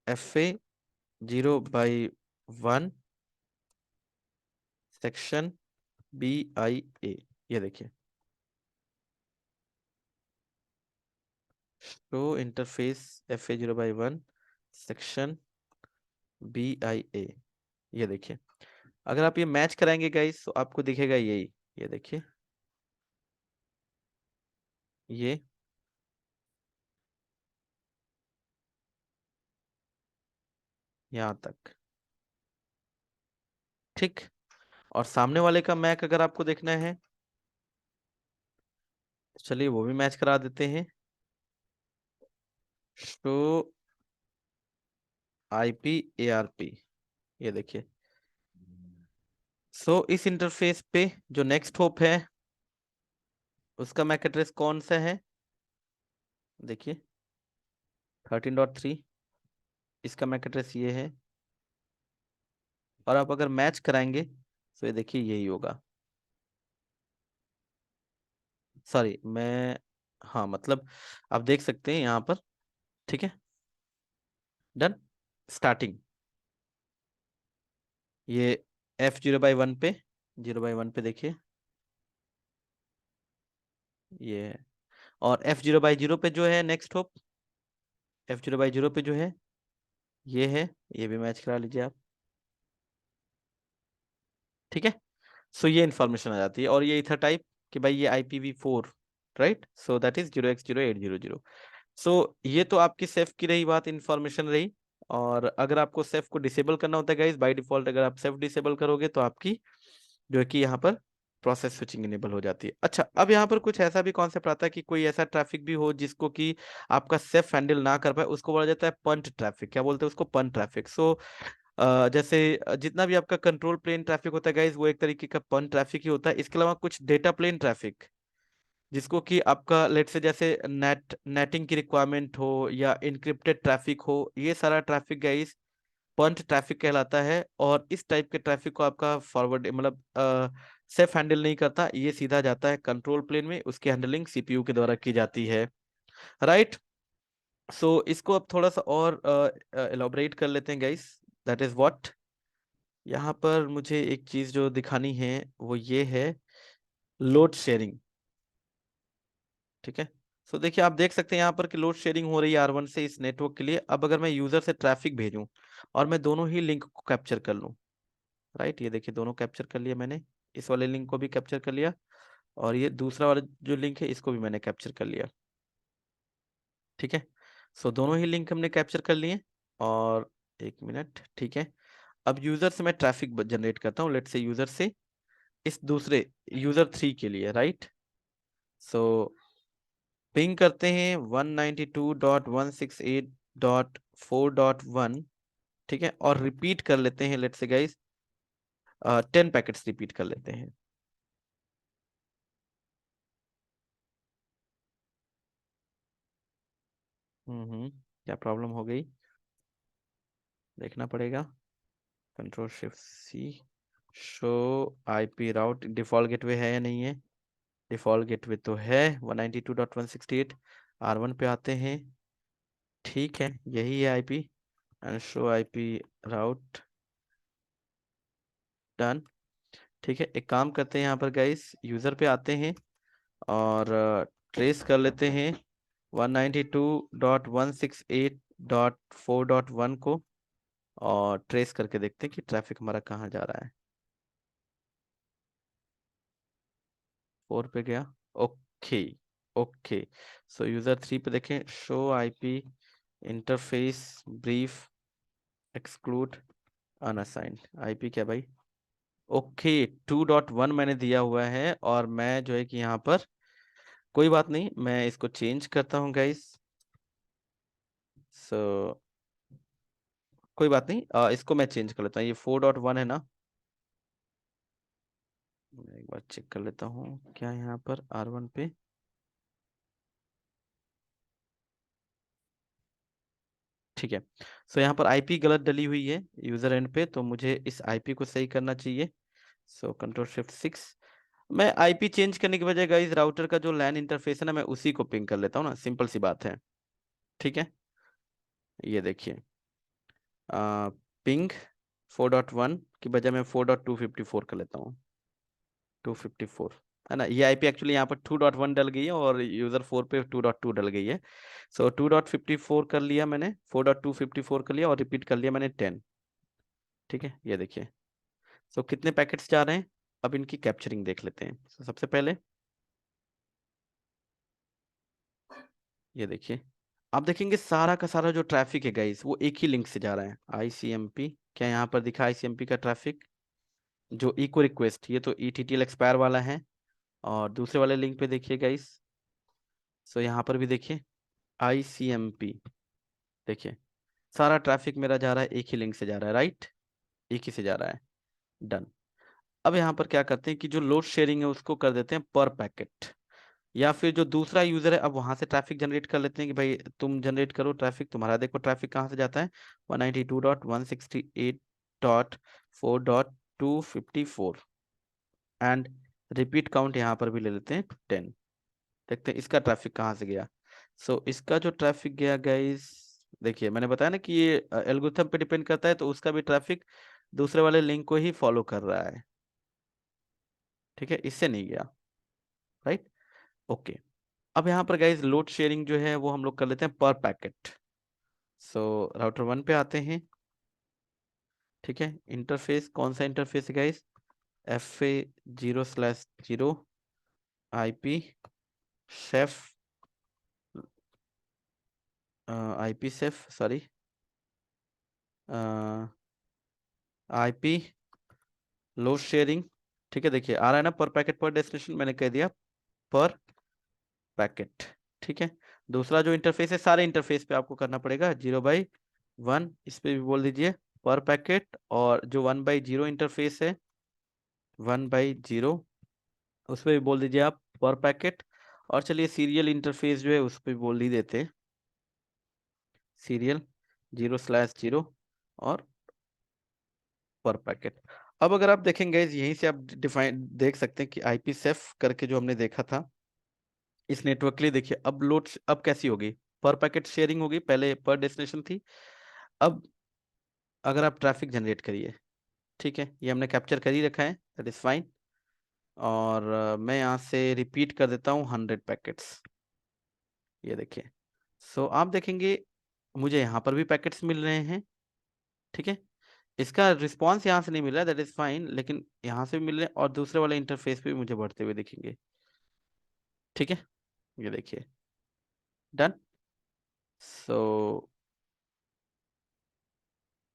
Speaker 1: FA0/1 सेक्शन BIA, ये देखिए, show interface FA0/1 section BIA, ये देखिए। अगर आप ये मैच कराएंगे गाइस तो आपको दिखेगा यही, ये देखिए, ये यहाँ तक, ठीक। और सामने वाले का मैक अगर आपको देखना है, चलिए वो भी मैच करा देते हैं। शो IP ARP, ये देखिए। सो इस इंटरफेस पे जो नेक्स्ट होप है उसका मैक एड्रेस कौन सा है, देखिए 13.3, इसका मैक एड्रेस ये है। और आप अगर मैच कराएंगे तो ये देखिए यही होगा, सॉरी मैं, हाँ मतलब आप देख सकते हैं यहाँ पर, ठीक है, डन। स्टार्टिंग ये F0/1 पे, 0/1 पे देखिए ये है, और F0/0 पे जो है नेक्स्ट होप, F0/0 पे जो है ये है, ये भी मैच करा लीजिए आप। ठीक है, सो ये इन्फॉर्मेशन आ जाती है, और ये इथर टाइप कि भाई ये IPv4, right, so that is 0x0800। सो ये तो आपकी सेफ की रही बात, इंफॉर्मेशन रही। और अगर आपको सेफ को डिसेबल करना होता है गाइस, बाय डिफॉल्ट अगर आप सेफ डिसेबल करोगे तो आपकी जो है कि यहाँ पर प्रोसेस स्विचिंग इनेबल हो जाती है। अच्छा, अब यहाँ पर कुछ ऐसा भी कॉन्सेप्ट आता है कि कोई ऐसा ट्रैफिक भी हो जिसको कि आपका सेफ हैंडल ना कर पाए, उसको बोला जाता है पंट ट्रैफिक। क्या बोलते हैं उसको, पंट ट्रैफिक। सो जैसे जितना भी आपका कंट्रोल प्लेन ट्रैफिक होता है गाइज, वो एक तरीके का पंट ट्रैफिक ही होता है। इसके अलावा कुछ डेटा प्लेन ट्रैफिक, जिसको कि आपका लेट से जैसे नेटिंग की रिक्वायरमेंट हो या इनक्रिप्टेड ट्रैफिक हो, ये सारा ट्रैफिक गाइस पंच ट्रैफिक कहलाता है। और इस टाइप के ट्रैफिक को आपका फॉरवर्ड मतलब सेफ हैंडल नहीं करता, ये सीधा जाता है कंट्रोल प्लेन में, उसकी हैंडलिंग CPU के द्वारा की जाती है, राइट। सो इसको अब थोड़ा सा और एलोबरेट कर लेते हैं गाइस, दैट इज व्हाट। यहाँ पर मुझे एक चीज जो दिखानी है वो ये है, लोड शेयरिंग। ठीक है, सो देखिए आप देख सकते हैं यहाँ पर कि लोड शेयरिंग हो रही है R1 से इस नेटवर्क के लिए। अब अगर मैं यूजर से ट्रैफिक भेजूं और मैं दोनों ही लिंक को कैप्चर कर लूं, राइट, ये देखिए दोनों कैप्चर कर लिया मैंने, इस वाले लिंक को भी कैप्चर कर लिया, और ये दूसरा वाला जो लिंक है इसको भी मैंने कैप्चर कर लिया। ठीक है, सो दोनों ही लिंक हमने कैप्चर कर लिए। और एक मिनट, ठीक है, अब यूजर से मैं ट्रैफिक जनरेट करता हूँ, लेट से यूजर से इस दूसरे यूजर 3 के लिए, राइट। सो पिंग करते हैं 192.168.4.1, ठीक है, और रिपीट कर लेते हैं, let's say guys 10 packets repeat कर लेते हैं। क्या प्रॉब्लम हो गई, देखना पड़ेगा। Control shift C, show IP route, default gateway है या नहीं है। डिफॉल्ट गेटवे तो है 192.168। R1 पे आते हैं, ठीक है, यही है IP, and show IP route, done. ठीक है, एक काम करते हैं यहाँ पर गाइस, यूजर पे आते हैं और ट्रेस कर लेते हैं 192.168.4.1 को, और ट्रेस करके देखते हैं कि ट्रैफिक हमारा कहाँ जा रहा है। 4 पे गया, ओके। ओके, सो यूजर 3 पे देखें, show IP interface brief exclude unassigned IP, क्या भाई, ओके 2.1 मैंने दिया हुआ है, और मैं जो है कि यहाँ पर, कोई बात नहीं, मैं इसको चेंज करता हूँ गाइस। सो कोई बात नहीं, इसको मैं चेंज कर लेता हूँ, ये 4.1 है ना। मैं एक बार चेक कर लेता हूँ क्या यहाँ पर R1 पे, ठीक है। सो यहाँ पर आईपी गलत डली हुई है यूजर एंड पे, तो मुझे इस आईपी को सही करना चाहिए। सो कंट्रोल शिफ्ट 6, मैं आईपी चेंज करने की बजाय गाइस राउटर का जो लैन इंटरफेस है ना, मैं उसी को पिंग कर लेता हूँ ना, सिंपल सी बात है, ठीक है। ये देखिए, पिंग 4.1 की बजाय मैं 4.254 कर लेता हूँ, 254, है ना। ये आईपी एक्चुअली यहाँ पर 2.1 डल गई है और यूजर 4 पे 2.2 डल गई है। सो 2.54 कर लिया मैंने, 4.254 कर लिया, और रिपीट कर लिया मैंने 10, ठीक है। ये देखिए, सो कितने पैकेट्स जा रहे हैं, अब इनकी कैप्चरिंग देख लेते हैं। सबसे पहले ये देखिए, आप देखेंगे सारा का सारा जो ट्रैफिक है गाइस, वो एक ही लिंक से जा रहा है, आईसीएमपी। क्या यहाँ पर दिखा आईसीएमपी का ट्रैफिक, जो इको रिक्वेस्ट, ये तो ईटीटीएल एक्सपायर वाला है। और दूसरे वाले लिंक पे देखिए गाइस, सो यहाँ पर भी देखिए आईसीएमपी, देखिए सारा ट्रैफिक मेरा जा रहा है एक ही लिंक से जा रहा है, राइट, एक ही से जा रहा है, डन। अब यहाँ पर क्या करते हैं कि जो लोड शेयरिंग है उसको कर देते हैं पर पैकेट, या फिर जो दूसरा यूजर है अब वहां से ट्रैफिक जनरेट कर लेते हैं कि भाई तुम जनरेट करो ट्रैफिक, तुम्हारा देखो ट्रैफिक कहाँ से जाता है, 192.168.4.254, एंड रिपीट काउंट यहाँ पर भी ले लेते हैं 10। देखते हैं इसका ट्रैफिक कहाँ से गया। सो इसका जो ट्रैफिक गया गाइस, देखिए मैंने बताया ना कि ये एल्गोरिथम पे डिपेंड करता है, तो उसका भी ट्रैफिक दूसरे वाले लिंक को ही फॉलो कर रहा है, ठीक है, इससे नहीं गया, राइट, ओके। अब यहाँ पर गाइस लोड शेयरिंग जो है वो हम लोग कर लेते हैं पर पैकेट। सो राउटर 1 पे आते हैं, ठीक है। इंटरफेस कौन सा इंटरफेस है guys, FA0/0 IP chef, IP chef sorry, IP load sharing, ठीक है। देखिए आ रहा है ना पर पैकेट पर डेस्टिनेशन, मैंने कह दिया पर पैकेट, ठीक है। दूसरा जो इंटरफेस है, सारे इंटरफेस पे आपको करना पड़ेगा 0/1, इस पे भी बोल दीजिए पर पैकेट, और जो 1/0 इंटरफेस है, 1/0, उस पे भी बोल दीजिए आप पर पैकेट। और चलिए सीरियल इंटरफेस जो है उस पे बोल ही देते हैं सीरियल 0/0 और पर पैकेट। अब अगर आप देखेंगे यहीं से आप डिफाइन देख सकते हैं कि आईपी सेफ करके जो हमने देखा था इस नेटवर्क के लिए, देखिए अब लोड अब कैसी होगी, पर पैकेट शेयरिंग होगी, पहले पर डेस्टिनेशन थी। अब अगर आप ट्रैफिक जनरेट करिए, ठीक है, ये हमने कैप्चर कर ही रखा है, दैट इज फाइन। और मैं यहाँ से रिपीट कर देता हूँ 100 पैकेट्स, ये देखिए। सो आप देखेंगे मुझे यहाँ पर भी पैकेट्स मिल रहे हैं, ठीक है। इसका रिस्पॉन्स यहाँ से नहीं मिल रहा है, दैट इज फाइन, लेकिन यहाँ से भी मिल रहे हैं, और दूसरे वाले इंटरफेस पे भी मुझे बढ़ते हुए दिखेंगे, ठीक है। ये देखिए, डन। सो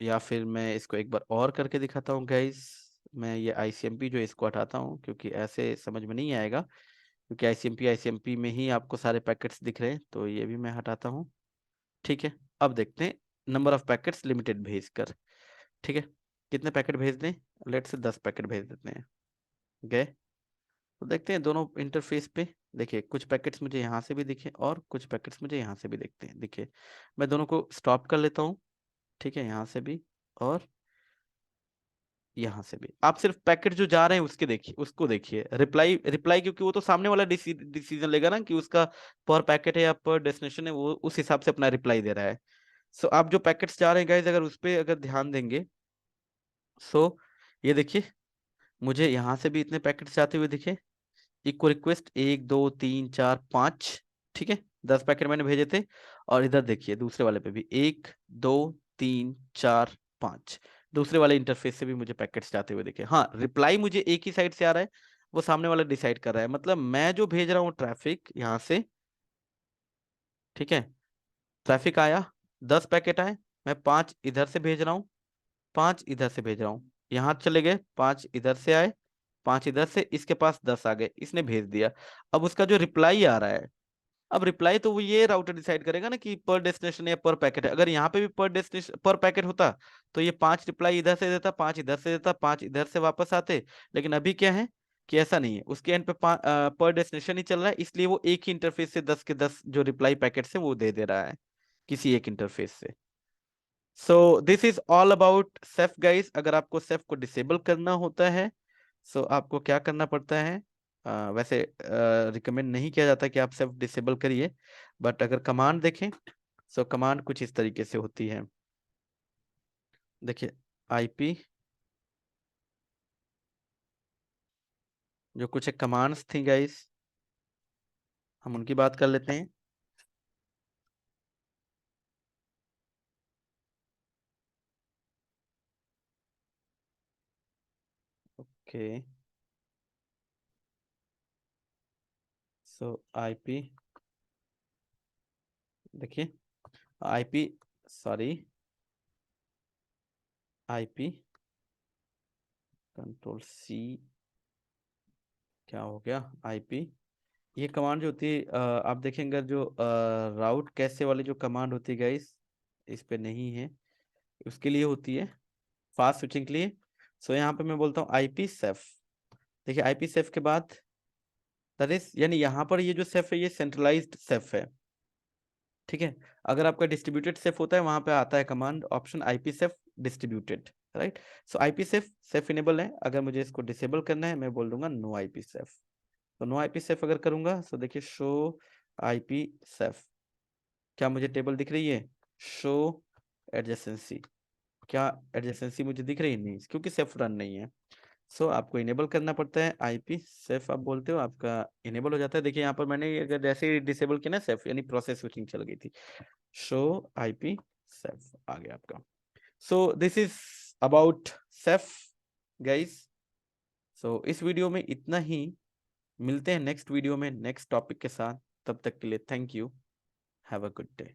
Speaker 1: या फिर मैं इसको एक बार और करके दिखाता हूँ गाइस। मैं ये आईसीएमपी जो इसको हटाता हूँ, क्योंकि ऐसे समझ में नहीं आएगा, क्योंकि आईसीएमपी में ही आपको सारे पैकेट्स दिख रहे हैं। तो ये भी मैं हटाता हूँ। ठीक है, अब देखते हैं नंबर ऑफ पैकेट्स लिमिटेड भेज कर। ठीक है, कितने पैकेट भेज दें? लेट से 10 पैकेट भेज देते हैं। गए? तो देखते हैं दोनों इंटरफेस पे। देखिए कुछ पैकेट्स मुझे यहाँ से भी दिखे और कुछ पैकेट्स मुझे यहाँ से भी दिखते हैं। देखिए मैं दोनों को स्टॉप कर लेता हूँ। ठीक है, यहाँ से भी और यहाँ से भी। आप सिर्फ पैकेट जो जा रहे हैं उसके देखिए, उसको देखिए, रिप्लाई रिप्लाई, क्योंकि वो तो सामने वाला डिसीजन लेगा ना कि उसका पर पैकेट है या पर डेस्टिनेशन है, वो उस हिसाब से अपना रिप्लाई दे रहा है। सो आप जो पैकेट्स जा रहे हैं गाइज, अगर उस पे अगर ध्यान देंगे, सो ये देखिए मुझे यहाँ से भी इतने पैकेट्स जाते हुए दिखे। इक्को रिक्वेस्ट 1 2 3 4 5। ठीक है, 10 पैकेट मैंने भेजे थे। और इधर देखिए दूसरे वाले पे भी 1 2 3 4 5। दूसरे वाले इंटरफेस से भी मुझे पैकेट्स जाते हुए दिखे। हाँ, रिप्लाई मुझे एक ही साइड से आ रहा है, वो सामने वाला डिसाइड कर रहा है। मतलब मैं जो भेज रहा हूँ ट्रैफिक यहाँ से, ठीक है, ट्रैफिक आया, 10 पैकेट आए, मैं 5 इधर से भेज रहा हूँ, 5 इधर से भेज रहा हूँ, यहाँ चले गए, 5 इधर से आए, 5 इधर से, इसके पास 10 आ गए, इसने भेज दिया। अब उसका जो रिप्लाई आ रहा है, अब रिप्लाई तो वो ये राउटर डिसाइड करेगा ना कि पर डेस्टिनेशन या पर पैकेट है। अगर यहाँ पे भी पर डेस्टिनेशन पर पैकेट होता तो ये 5 रिप्लाई इधर से देता, 5 इधर से देता, 5 इधर से वापस आते। लेकिन अभी क्या है कि ऐसा नहीं है, उसके एंड पे पर डेस्टिनेशन ही चल रहा है, इसलिए वो एक ही इंटरफेस से 10 के 10 जो रिप्लाई पैकेट है वो दे दे रहा है किसी एक इंटरफेस से। सो this is all about CEF guys. अगर आपको सेफ को डिसेबल करना होता है, सो आपको क्या करना पड़ता है? वैसे रिकमेंड नहीं किया जाता कि आप सेफ डिसेबल करिए, बट अगर कमांड देखें, सो कमांड कुछ इस तरीके से होती है। देखिए आईपी, जो कुछ कमांड्स थी गाइस, हम उनकी बात कर लेते हैं। ओके, सो आईपी, देखिए IP, sorry, IP control C, क्या हो गया, आईपी। ये कमांड जो होती है, आप देखेंगे जो राउट कैसे वाली जो कमांड होती है गाइस, इस पे नहीं है, उसके लिए होती है फास्ट स्विचिंग के लिए। सो यहाँ पे मैं बोलता हूँ आईपी सेफ। देखिए आईपी सेफ के बाद दैट इज, यानी यहाँ पर ये जो सेफ है ये सेंट्रलाइज्ड सेफ है। ठीक है, अगर आपका डिस्ट्रीब्यूटेड सेफ होता है, वहां पे आता है command option IP safe distributed, right. सो आईपी सेफ सेफ इनेबल है। अगर मुझे इसको डिसेबल करना है, मैं बोल दूंगा नो आईपी सेफ। तो नो आईपी सेफ अगर करूंगा, तो देखिए शो आईपी सेफ, क्या मुझे टेबल दिख रही है? शो एडजेसेंसी, क्या एडजेसेंसी मुझे दिख रही है? नहीं, क्योंकि सेफ रन नहीं है। सो आपको इनेबल करना पड़ता है आईपी सेफ, आप बोलते हो आपका इनेबल हो जाता है। देखिए यहाँ पर मैंने अगर जैसे ही डिसेबल किया ना सेफ, यानी प्रोसेस स्विचिंग चल गई थी। शो आईपी सेफ आ गया आपका। So this is about CEF guys. So इस वीडियो में इतना ही, मिलते हैं नेक्स्ट वीडियो में नेक्स्ट टॉपिक के साथ। तब तक के लिए thank you, have a good day.